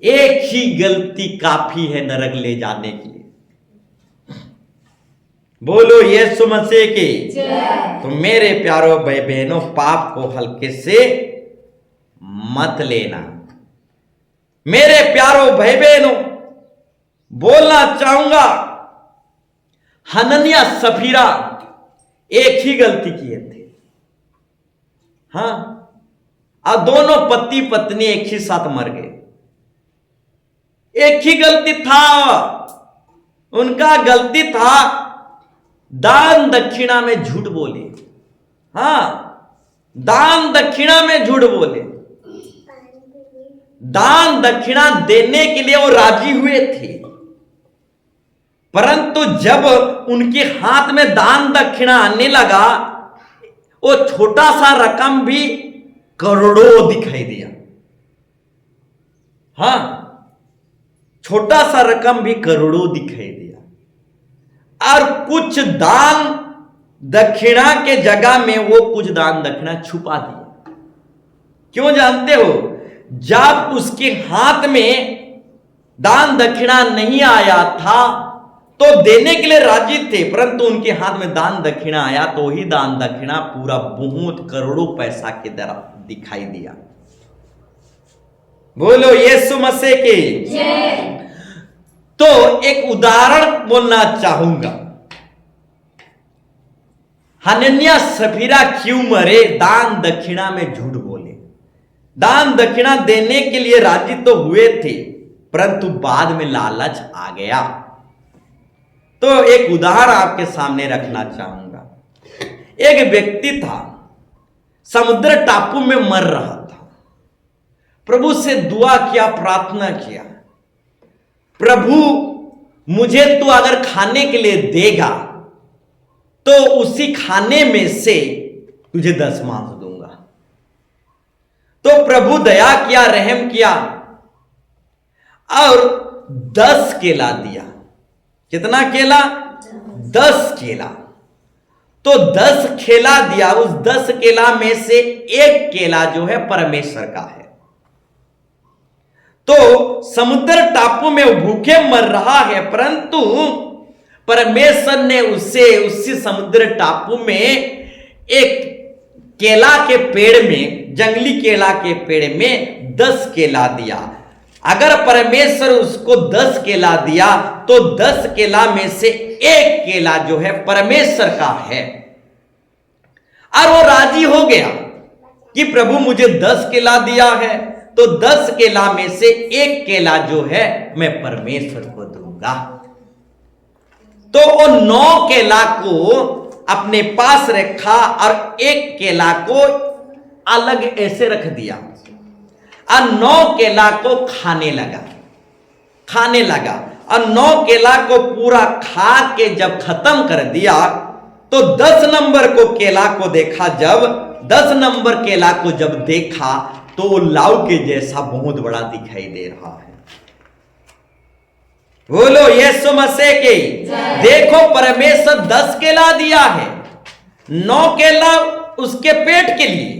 एक ही गलती काफी है नरक ले जाने के लिए। बोलो यीशु मसीह की। तो मेरे प्यारो भाई बहनों, पाप को हल्के से मत लेना। मेरे प्यारो भाई बहनों, बोलना चाहूंगा, हनन्याह सफीरा एक ही गलती किए थे। हाँ, और दोनों पति पत्नी एक ही साथ मर गए। एक ही गलती था उनका, गलती था दान दक्षिणा में झूठ बोले। हाँ, दान दक्षिणा में झूठ बोले। दान दक्षिणा देने के लिए वो राजी हुए थे, परंतु जब उनके हाथ में दान दक्षिणा आने लगा, वो छोटा सा रकम भी करोड़ों दिखाई दिया। हाँ, छोटा सा रकम भी करोड़ों दिखाई दिया। और कुछ दान दक्षिणा के जगह में वो कुछ दान दक्षिणा छुपा दिया। क्यों जानते हो? जब उसके हाथ में दान दक्षिणा नहीं आया था तो देने के लिए राजी थे, परंतु उनके हाथ में दान दक्षिणा आया तो ही दान दक्षिणा पूरा बहुत करोड़ों पैसा की तरह दिखाई दिया। बोलो यीशु मसीह की। तो एक उदाहरण बोलना चाहूंगा। हनन्याह सफीरा क्यों मरे? दान दक्षिणा में झूठ बोले। दान दक्षिणा देने के लिए राजी तो हुए थे, परंतु बाद में लालच आ गया। तो एक उदाहरण आपके सामने रखना चाहूंगा। एक व्यक्ति था, समुद्र टापू में मर रहा था। प्रभु से दुआ किया, प्रार्थना किया, प्रभु मुझे तू अगर खाने के लिए देगा तो उसी खाने में से तुझे 10 मांस दूंगा। तो प्रभु दया किया, रहम किया और 10 केला दिया। कितना केला? 10 केला। तो 10 केला दिया। उस 10 केला में से एक केला जो है परमेश्वर का है। तो समुद्र टापू में भूखे मर रहा है, परंतु परमेश्वर ने उसे उसी समुद्र टापू में एक केला के पेड़ में, जंगली केला के पेड़ में 10 केला दिया। अगर परमेश्वर उसको 10 केला दिया तो 10 केला में से एक केला जो है परमेश्वर का है। और वो राजी हो गया कि प्रभु मुझे 10 केला दिया है तो 10 केला में से एक केला जो है मैं परमेश्वर को दूंगा। तो वो 9 केला को अपने पास रखा और एक केला को अलग ऐसे रख दिया और 9 केला को खाने लगा और 9 केला को पूरा खा के जब खत्म कर दिया तो 10 नंबर को केला को देखा। जब 10 नंबर केला को जब देखा तो वो लाव के जैसा बहुत बड़ा दिखाई दे रहा है। बोलो यीशु मसीह की। देखो, परमेश्वर 10 केला दिया है, 9 केला उसके पेट के लिए,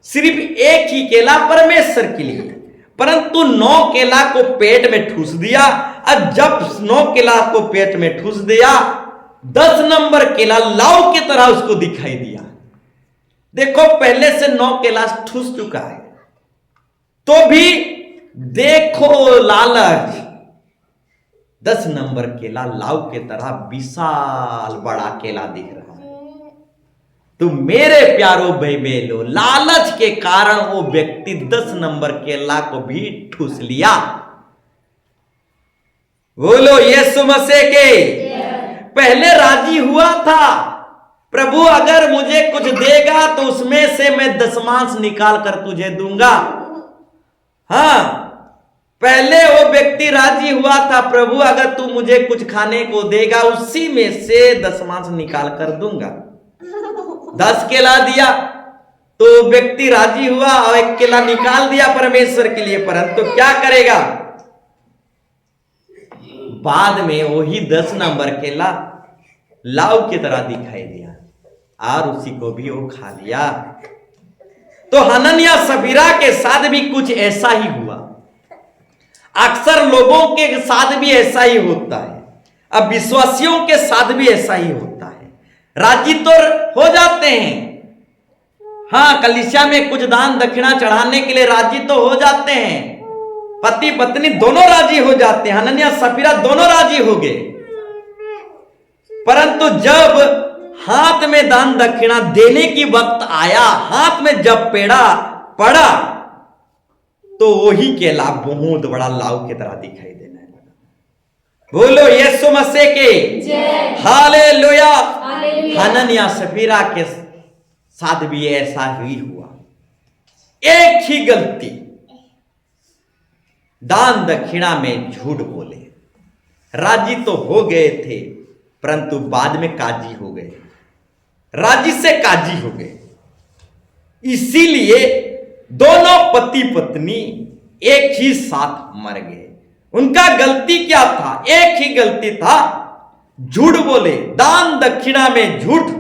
सिर्फ एक ही केला परमेश्वर के लिए, परंतु 9 केला को पेट में ठूस दिया। और जब 9 केला को पेट में ठूस दिया, 10 नंबर केला लाव की तरह उसको दिखाई दिया। देखो, पहले से 9 केला ठूस चुका है, तो भी देखो लालच, 10 नंबर केला लाव के तरह विशाल बड़ा केला दिख रहा है। तो मेरे प्यारो भाई बहनों, लालच के कारण वो व्यक्ति 10 नंबर केला को भी ठूस लिया। बोलो यीशु मसीह के। पहले राजी हुआ था, प्रभु अगर मुझे कुछ देगा तो उसमें से मैं 10 निकाल कर तुझे दूंगा। हाँ, पहले वो व्यक्ति राजी हुआ था, प्रभु अगर तू मुझे कुछ खाने को देगा उसी में से 10 निकाल कर दूंगा। 10 केला दिया तो व्यक्ति राजी हुआ और 1 केला निकाल दिया परमेश्वर के लिए, परंतु क्या करेगा? बाद में वही 10 नंबर केला लाव की तरह दिखाई दिया और उसी को भी वो खा लिया। तो हनन्याह सफीरा के साथ भी कुछ ऐसा ही हुआ। अक्सर लोगों के साथ भी ऐसा ही होता है, अब विश्वासियों के साथ भी ऐसा ही होता है। राजी तो हो जाते हैं, हाँ, कलीसिया में कुछ दान दक्षिणा चढ़ाने के लिए राजी तो हो जाते हैं, पति पत्नी दोनों राजी हो जाते हैं, हनन्याह सफीरा दोनों राजी हो गए। परंतु जब हाथ में दान दक्षिणा देने की वक्त आया, हाथ में जब पेड़ा पड़ा, तो वही केला बहुत बड़ा लाव की तरह दिखाई देने लगा। बोलो यीशु मसीह के जय। हालेलुया। हालेलुया। हनन्याह सफीरा के साथ भी ऐसा ही हुआ। एक ही गलती, दान दक्षिणा में झूठ बोले। राजी तो हो गए थे, परंतु बाद में काजी हो गए, राजी से काजी हो गए। इसीलिए दोनों पति पत्नी एक ही साथ मर गए। उनका गलती क्या था? एक ही गलती था, झूठ बोले, दान दक्षिणा में झूठ।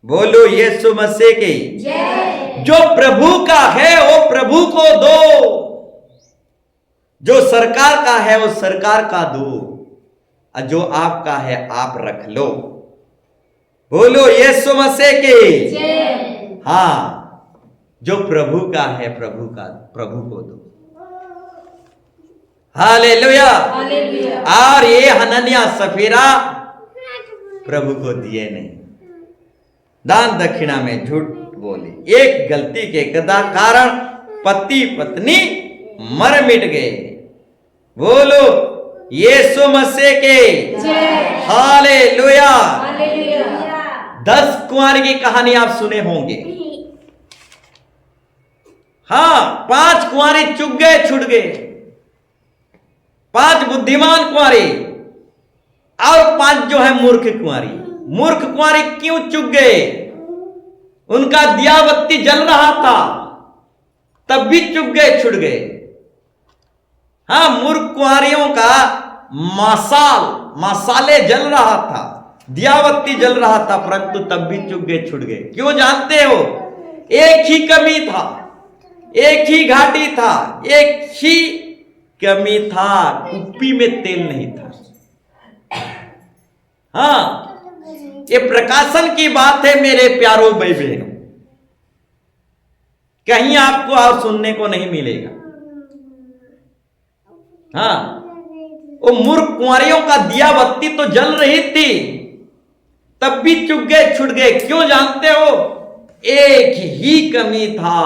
बोलो यीशु मसीह के जय। जो प्रभु का है वो प्रभु को दो, जो सरकार का है वो सरकार का दो, और जो आपका है आप रख लो। बोलो यीशु मसीह के जय। हाँ, जो प्रभु का है प्रभु को दो। हालेलुया। हालेलुया। और ये हनन्याह सफीरा प्रभु को दिए नहीं, दान दक्षिणा में झूठ बोले। एक गलती के कारण पति पत्नी मर मिट गए। बोलो यीशु मसीह के जय। हालेलुया। हालेलुया। 10 कुंवारी की कहानी आप सुने होंगे। हाँ, 5 कुंवारी चुक गए, छूट गए। 5 बुद्धिमान कुंवारी और 5 जो है मूर्ख कुंवारी। मूर्ख कुंवारी क्यों चुक गए? उनका दिया बत्ती जल रहा था, तब भी चुक गए, छूट गए। हाँ, मूर्ख कुंवारियों का मसाले जल रहा था, दिया बत्ती जल रहा था, परंतु तब भी चुक गए, छूट गए। क्यों जानते हो? एक ही कमी था, एक ही घाटी था, एक ही कमी था, कुप्पी में तेल नहीं था। हाँ, ये प्रकाशन की बात है मेरे प्यारों भाई बहनों, कहीं आपको और सुनने को नहीं मिलेगा। हाँ, वो मूर्ख कुंवारियों का दिया बत्ती तो जल रही थी, तब भी चुक गए, छूट गए। क्यों जानते हो? एक ही कमी था,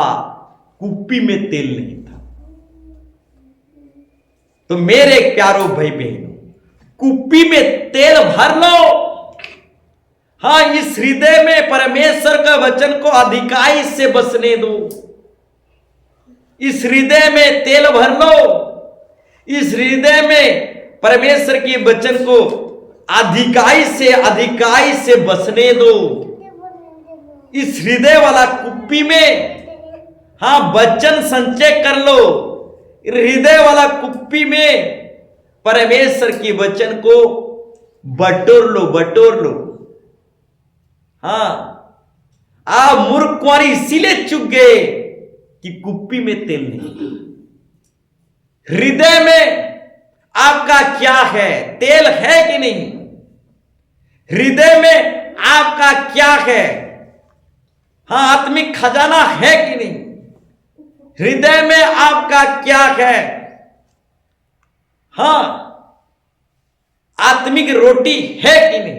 कुप्पी में तेल नहीं था। तो मेरे प्यारों भाई बहनों, कुप्पी में तेल भर लो। हाँ, इस हृदय में परमेश्वर का वचन को अधिकाई से बसने दो। इस हृदय में तेल भर लो, इस हृदय में परमेश्वर के वचन को अधिकाई से बसने दो। इस हृदय वाला कुप्पी में हाँ वचन संचय कर लो। हृदय वाला कुप्पी में परमेश्वर के वचन को बटोर लो। हाँ, आप मूर्ख कुंवारी इसीलिए चुक गए कि कुप्पी में तेल नहीं। हृदय में आपका क्या है? तेल है कि नहीं? हृदय में आपका क्या है? हाँ, आत्मिक खजाना है कि नहीं? हृदय में आपका क्या है? हाँ, आत्मिक रोटी है कि नहीं?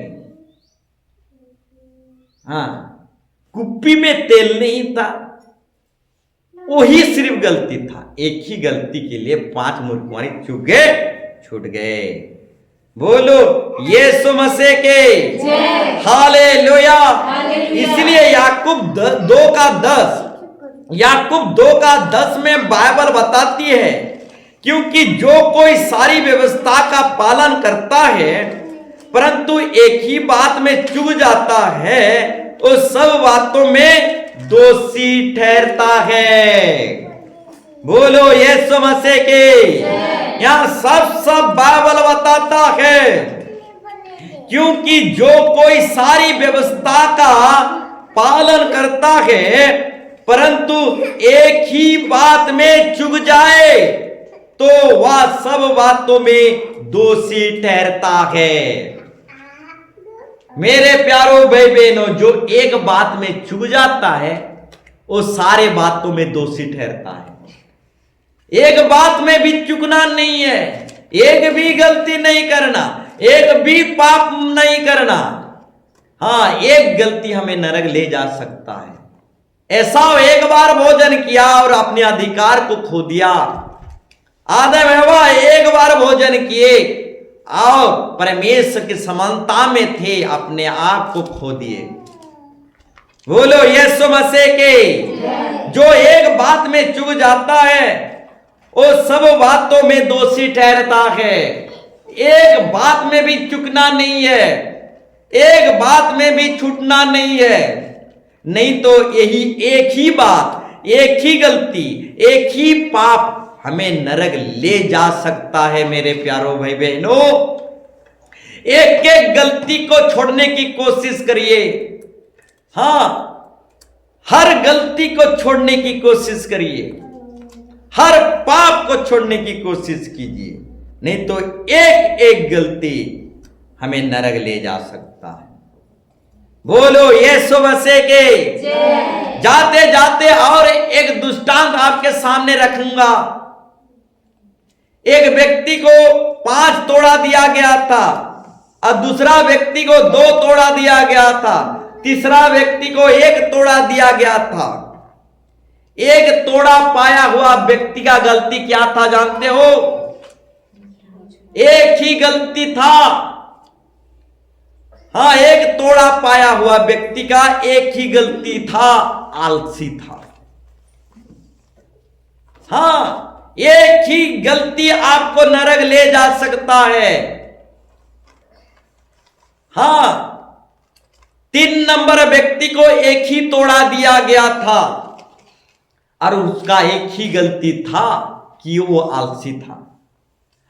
हाँ, कुप्पी में तेल नहीं था। वही सिर्फ गलती था। एक ही गलती के लिए 5 मूर्ख कुंवारी चूक गए, छूट गए। बोलो यीशु मसीह के जय। हालेलुया। हालेलुया। इसलिए याकूब 2:10 में बाइबल बताती है, क्योंकि जो कोई सारी व्यवस्था का पालन करता है परंतु एक ही बात में चूक जाता है, वो सब बातों में दोषी ठहरता है। बोलो यीशु मसीह के। यहां सब बाइबल बताता है क्योंकि जो कोई सारी व्यवस्था का पालन करता है परंतु एक ही बात में चूक जाए तो वह सब बातों में दोषी ठहरता है। मेरे प्यारो भाई बहनों, जो एक बात में चूक जाता है वो सारे बातों में दोषी ठहरता है। एक बात में भी चूकना नहीं है, एक भी गलती नहीं करना, एक भी पाप नहीं करना। हाँ, एक गलती हमें नरक ले जा सकता है। ऐसा एक बार भोजन किया और अपने अधिकार को खो दिया। आदम हवा एक बार भोजन किए और परमेश्वर की समानता में थे, अपने आप को खो दिए। बोलो यीशु मसीह के। जो एक बात में चूक जाता है वो सब बातों में दोषी ठहरता है। एक बात में भी चूकना नहीं है, एक बात में भी छूटना नहीं है, नहीं तो यही एक ही बात, एक ही गलती, एक ही पाप हमें नरक ले जा सकता है। मेरे प्यारो भाई बहनों, एक एक गलती को छोड़ने की कोशिश करिए। हाँ, हर गलती को छोड़ने की कोशिश करिए, हर पाप को छोड़ने की कोशिश कीजिए, नहीं तो एक एक गलती हमें नरक ले जा सकता है। बोलो यीशु मसीह के। जाते जाते और एक दृष्टांत आपके सामने रखूंगा। एक व्यक्ति को 5 तोड़ा दिया गया था और दूसरा व्यक्ति को 2 तोड़ा दिया गया था, तीसरा व्यक्ति को 1 तोड़ा दिया गया था। एक तोड़ा पाया हुआ व्यक्ति का गलती क्या था जानते हो? एक ही गलती था। हाँ, एक तोड़ा पाया हुआ व्यक्ति का एक ही गलती था, आलसी था। हाँ, एक ही गलती आपको नरक ले जा सकता है। हाँ, 3 नंबर व्यक्ति को एक ही तोड़ा दिया गया था और उसका एक ही गलती था कि वो आलसी था,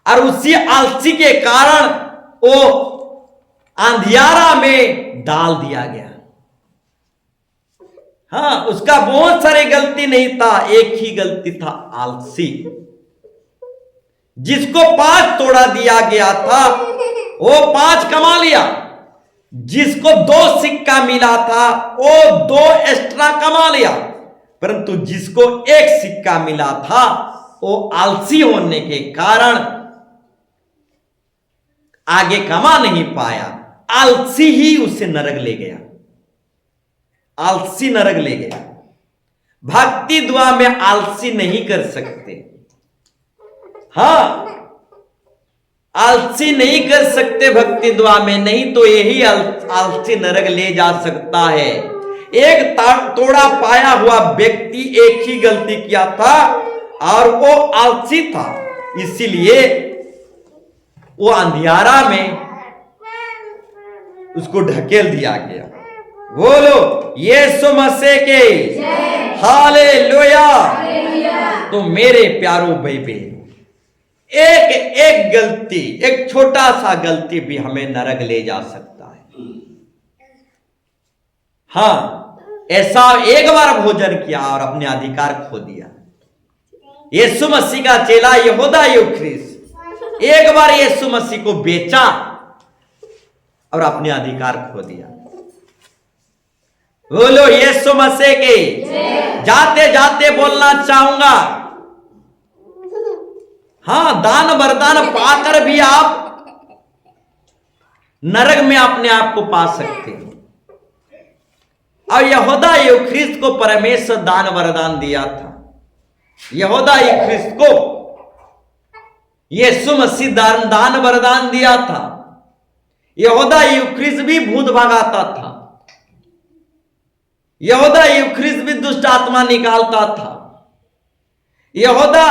और उसी आलसी के कारण वो अंधियारा में डाल दिया गया। हाँ, उसका बहुत सारी गलती नहीं था, एक ही गलती था, आलसी। जिसको 5 तोड़ा दिया गया था वो 5 कमा लिया, जिसको 2 सिक्का मिला था वो 2 एक्स्ट्रा कमा लिया, परंतु जिसको 1 सिक्का मिला था वो आलसी होने के कारण आगे कमा नहीं पाया। आलसी ही उसे नरक ले गया, आलसी नरक ले गया। भक्ति दुआ में आलसी नहीं कर सकते। हाँ, आलसी नहीं कर सकते भक्ति दुआ में, नहीं तो यही आलसी नरक ले जा सकता है। एक तोड़ा पाया हुआ व्यक्ति एक ही गलती किया था और वो आलसी था, इसीलिए वो अंधियारा में उसको ढकेल दिया गया। बोलो यीशु मसीह के। हालेलुया। तो मेरे प्यारो भाई बहन, एक एक गलती, एक छोटा सा गलती भी हमें नरक ले जा सकता है। हाँ, ऐसा एक बार भोजन किया और अपने अधिकार खो दिया। यीशु मसीह का चेला यहूदा यूख्रिस्त एक बार यीशु मसीह को बेचा और अपने अधिकार खो दिया। बोलो यीशु मसीह के। जाते जाते बोलना चाहूंगा, हाँ, दान वरदान पाकर भी आप नरक में अपने आप को पा सकते हो। और यहूदा यूख्रिस्त को परमेश्वर दान वरदान दिया था। यहूदा यूख्रिस्त को यीशु मसीह दान वरदान दिया था। यहूदा यूख्रिस्त भी भूत भगाता था, यहूदा यूख्रिस्त भी दुष्ट आत्मा निकालता था, यहूदा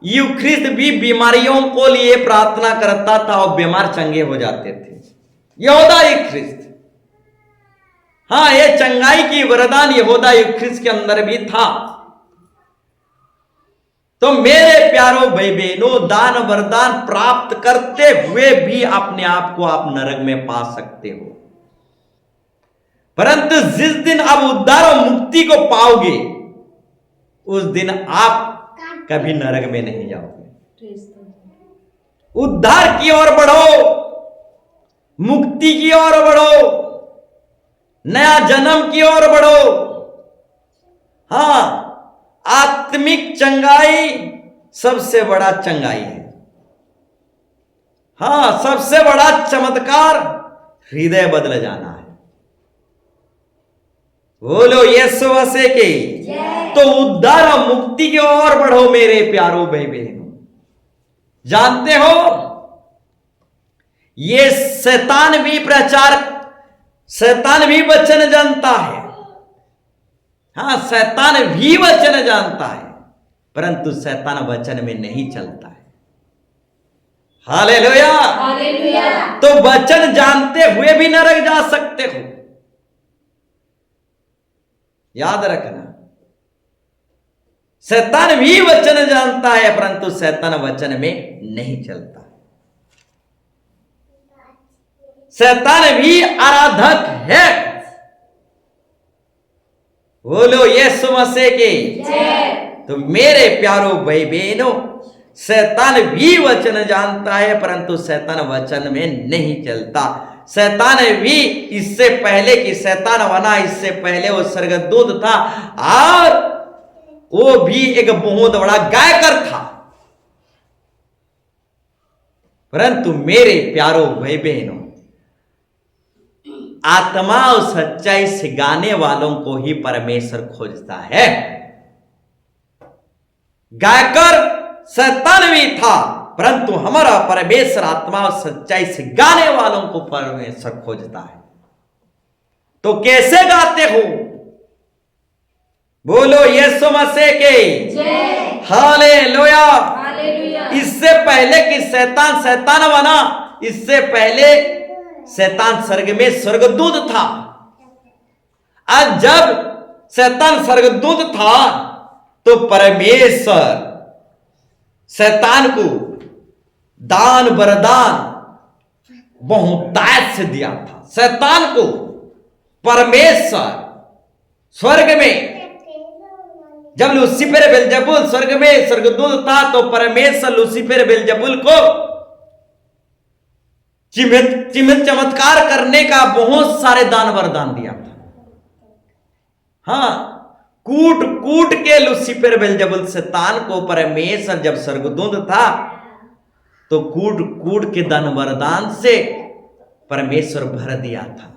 यूख्रिस्त भी बीमारियों को लिए प्रार्थना करता था और बीमार चंगे हो जाते थे। यहूदा यूख्रिस्त, हाँ, ये चंगाई की वरदान यहूदा यूख्रिस्त के अंदर भी था। तो मेरे प्यारो भाई बहनों, दान वरदान प्राप्त करते हुए भी अपने आप को आप नरक में पा सकते हो, परंतु जिस दिन आप उद्धार और मुक्ति को पाओगे उस दिन आप कभी नरक में नहीं जाओगे। उद्धार की ओर बढ़ो, मुक्ति की ओर बढ़ो, नया जन्म की ओर बढ़ो। हां, आत्मिक चंगाई सबसे बड़ा चंगाई है। हां, सबसे बड़ा चमत्कार हृदय बदल जाना है। बोलो यीशु मसीह की। तो उद्धार और मुक्ति की ओर बढ़ो मेरे प्यारो भाई बहनों। जानते हो, ये शैतान भी वचन जानता है। हां, शैतान भी वचन जानता है, परंतु शैतान वचन में नहीं चलता है। हालेलुया। हालेलुया। तो वचन जानते हुए भी नरक जा सकते हो, याद रखना। शैतान भी वचन जानता है, परंतु शैतान वचन में नहीं चलता। शैतान भी आराधक है। बोलो यीशु मसीह की। तो मेरे प्यारो भाई बहनों, शैतान भी वचन जानता है, परंतु शैतान वचन में नहीं चलता। शैतान भी इससे पहले कि शैतान बना, इससे पहले वो स्वर्गदूत था और वो भी एक बहुत बड़ा गायकर था। परंतु मेरे प्यारो भाई बहनों, आत्मा और सच्चाई से गाने वालों को ही परमेश्वर खोजता है। गायकर शैतान भी था, परंतु हमारा परमेश्वर आत्मा और सच्चाई से गाने वालों को परमेश्वर खोजता है। तो कैसे गाते हो? बोलो यीशु मसीह के। हालेलुया। हालेलुया। इससे पहले कि शैतान बना, इससे पहले शैतान स्वर्ग में स्वर्गदूत था। आज जब शैतान स्वर्गदूत था तो परमेश्वर शैतान को दान वरदान बहुतायत से दिया था। शैतान को परमेश्वर स्वर्ग में, जब लूसीफर बेलजेबुल स्वर्ग में स्वर्गदूत था तो परमेश्वर लूसीफर बेलजेबुल को चिन्ह चमत्कार करने का बहुत सारे दान वरदान दिया था। हां, कूट कूट के लूसीफर बेलजेबुल शैतान को परमेश्वर जब स्वर्गदूत था तो कूट कूट के दान वरदान से परमेश्वर भर दिया था।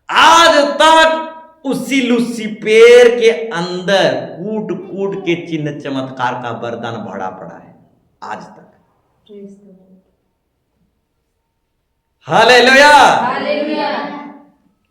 आज तक उसी लूसीफर के अंदर कूट कूट के चिन्ह चमत्कार का वरदान भरा पड़ा है आज तक। हालेलुया। हालेलुया।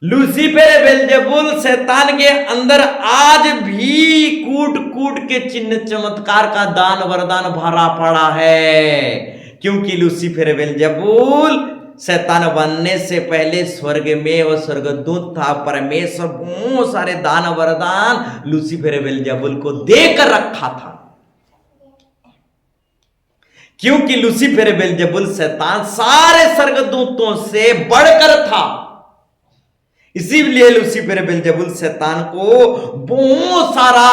लूसीफर बेलजेबुल शैतान के अंदर आज भी कूट कूट के चिन्ह चमत्कार का दान वरदान भरा पड़ा है, क्योंकि लूसीफर बेलजेबुल शैतान बनने से पहले स्वर्ग में वो स्वर्गदूत था। परमेश्वर बहुत सारे दान वरदान लूसीफर बेलजेबुल को देकर रखा था, क्योंकि लूसीफर बेलजेबुल शैतान सारे स्वर्गदूतों से बढ़कर था। इसीलिए लूसीफर बेलजेबुल शैतान को बहुत सारा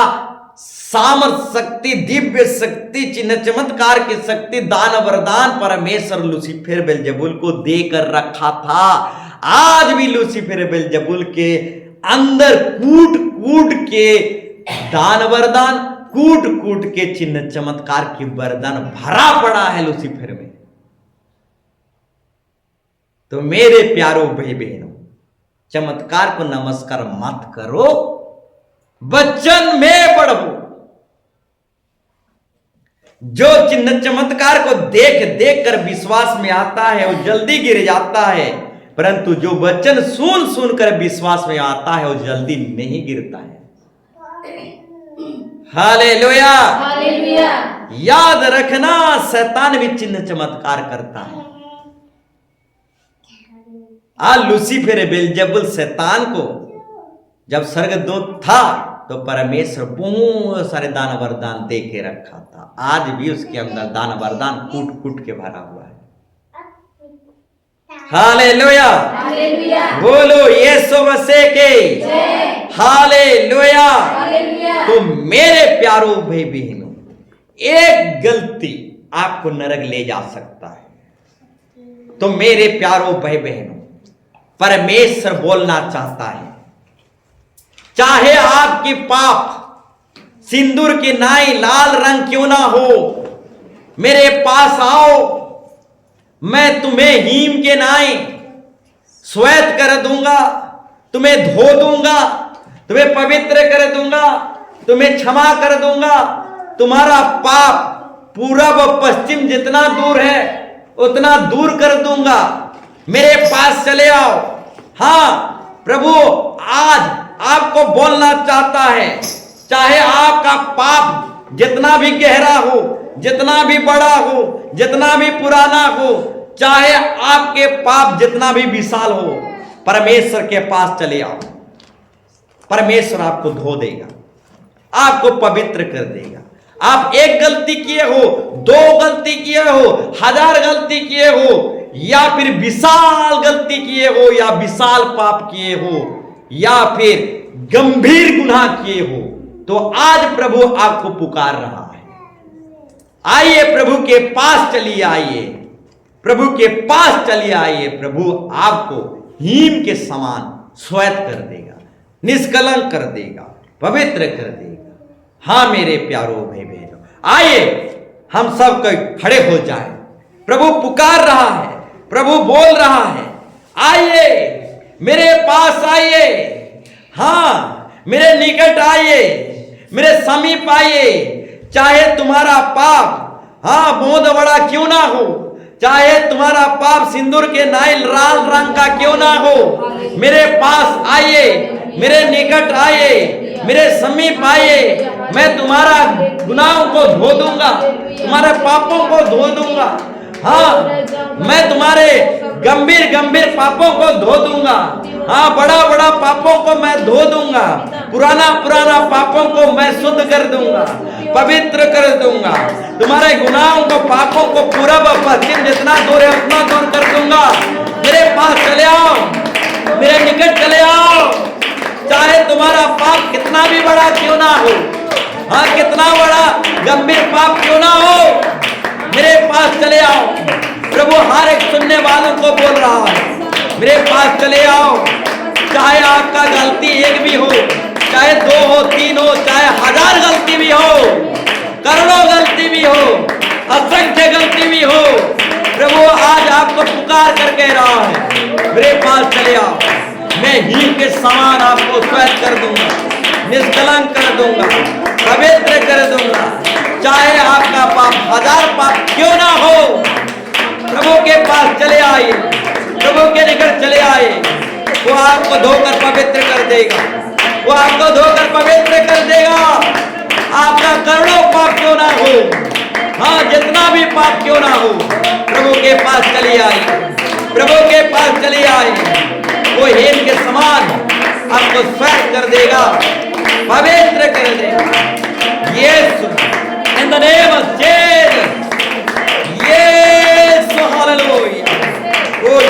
सामर्थ शक्ति, दिव्य शक्ति, चिन्ह चमत्कार की शक्ति, दान वरदान परमेश्वर लूसीफर बेलजेबुल को देकर रखा था। आज भी लूसीफर बेलजेबुल के अंदर कूट कूट के दान वरदान, कूट कूट के चिन्ह चमत्कार की वरदान भरा पड़ा है लूसीफर में। तो मेरे प्यारो भाई बहनों, चमत्कार को नमस्कार मत करो, वचन में बढ़ो। जो चिन्ह चमत्कार को देख देख कर विश्वास में आता है वो जल्दी गिर जाता है, परंतु जो वचन सुन सुन कर विश्वास में आता है वो जल्दी नहीं गिरता है। हालेलुया। हालेलुया। याद रखना, शैतान भी चिन्ह चमत्कार करता है। लूसीफर बेलजेबुल शैतान को जब स्वर्गदूत था तो परमेश्वर बहुत सारे दान वरदान दे के रखा था। आज भी उसके अंदर दान वरदान कूट कूट के भरा हुआ है। हालेलुया, हालेलुया, बोलो यीशु मसीह के जय, हालेलुया। हालेलुया। तो मेरे प्यारो भाई बहनों, एक गलती आपको नरक ले जा सकता है। तो मेरे प्यारो भाई बहनों, परमेश्वर बोलना चाहता है, चाहे आपकी पाप सिंदूर की नाई लाल रंग क्यों ना हो, मेरे पास आओ, मैं तुम्हें हीम के नाई श्वेत कर दूंगा, तुम्हें धो दूंगा, तुम्हें पवित्र कर दूंगा, तुम्हें क्षमा कर दूंगा। तुम्हारा पाप पूरब व पश्चिम जितना दूर है उतना दूर कर दूंगा। मेरे पास चले आओ। हाँ, प्रभु आज आपको बोलना चाहता है, चाहे आपका पाप जितना भी गहरा हो, जितना भी बड़ा हो, जितना भी पुराना हो, चाहे आपके पाप जितना भी विशाल हो, परमेश्वर के पास चले आओ। परमेश्वर आपको धो देगा, आपको पवित्र कर देगा। आप एक गलती किए हो, दो गलती किए हो, 1000 गलती किए हो, या फिर विशाल गलती किए हो, या विशाल पाप किए हो, या फिर गंभीर गुनाह किए हो, तो आज प्रभु आपको पुकार रहा है। आइए प्रभु के पास चलिए, आइए प्रभु के पास चलिए, आइए। प्रभु आपको हीम के समान श्वेत कर देगा, निष्कलंक कर देगा, पवित्र कर देगा। हाँ मेरे प्यारो भाई बहनों, आइए हम सब खड़े हो जाएं। प्रभु पुकार रहा है, प्रभु बोल रहा है, आइए मेरे पास आइए। हाँ, मेरे निकट आइए, मेरे समीप आइए। चाहे तुम्हारा पाप बहुत बड़ा क्यों ना हो, चाहे तुम्हारा पाप सिंदूर के नाई लाल रंग का क्यों ना हो, मेरे पास आइए, मेरे निकट आइए, मेरे समीप आइए। मैं तुम्हारा गुनाहों को धो दूंगा, तुम्हारे पापों को धो दूंगा। हाँ, मैं तुम्हारे गंभीर गंभीर पापों को धो दूंगा। हाँ, बड़ा बड़ा पापों को मैं धो दूंगा, पुराना पुराना पापों को मैं शुद्ध कर दूंगा, पवित्र कर दूंगा। तुम्हारे गुनाहों को, पापों को पूरब और पश्चिम जितना दूर है उतना दूर कर दूंगा। मेरे पास चले आओ, मेरे निकट चले आओ। चाहे तुम्हारा पाप कितना भी बड़ा क्यों ना हो, हाँ कितना बड़ा गंभीर पाप क्यों ना हो, मेरे पास चले आओ। प्रभु हर एक सुनने वालों को बोल रहा है, मेरे पास चले आओ। चाहे आपका गलती एक भी हो, चाहे 2 हो, 3 हो, चाहे 1000 गलती भी हो, करोड़ों गलती भी हो, असंख्य गलती भी हो, प्रभु आज आपको पुकार कर कह रहा है, मेरे पास चले आओ। मैं हीम के समान आपको श्वेत कर दूंगा, निष्कलंक कर दूंगा, पवित्र कर दूंगा। चाहे आपका पाप 1000 पाप क्यों ना हो, प्रभु के पास चले आइए, प्रभु के निकट चले आइए। वो आपको धोकर पवित्र कर देगा, वो आपको धोकर पवित्र कर देगा। आपका करोड़ों पाप क्यों ना हो, हाँ जितना भी पाप क्यों ना हो, प्रभु के पास चले आइए, प्रभु के पास चले आइए। वो हेम के समान आपको श्वेत कर देगा, पवित्र कर देगा। Yeshu, in the name of Jesus, Yeshu, hallelujah. O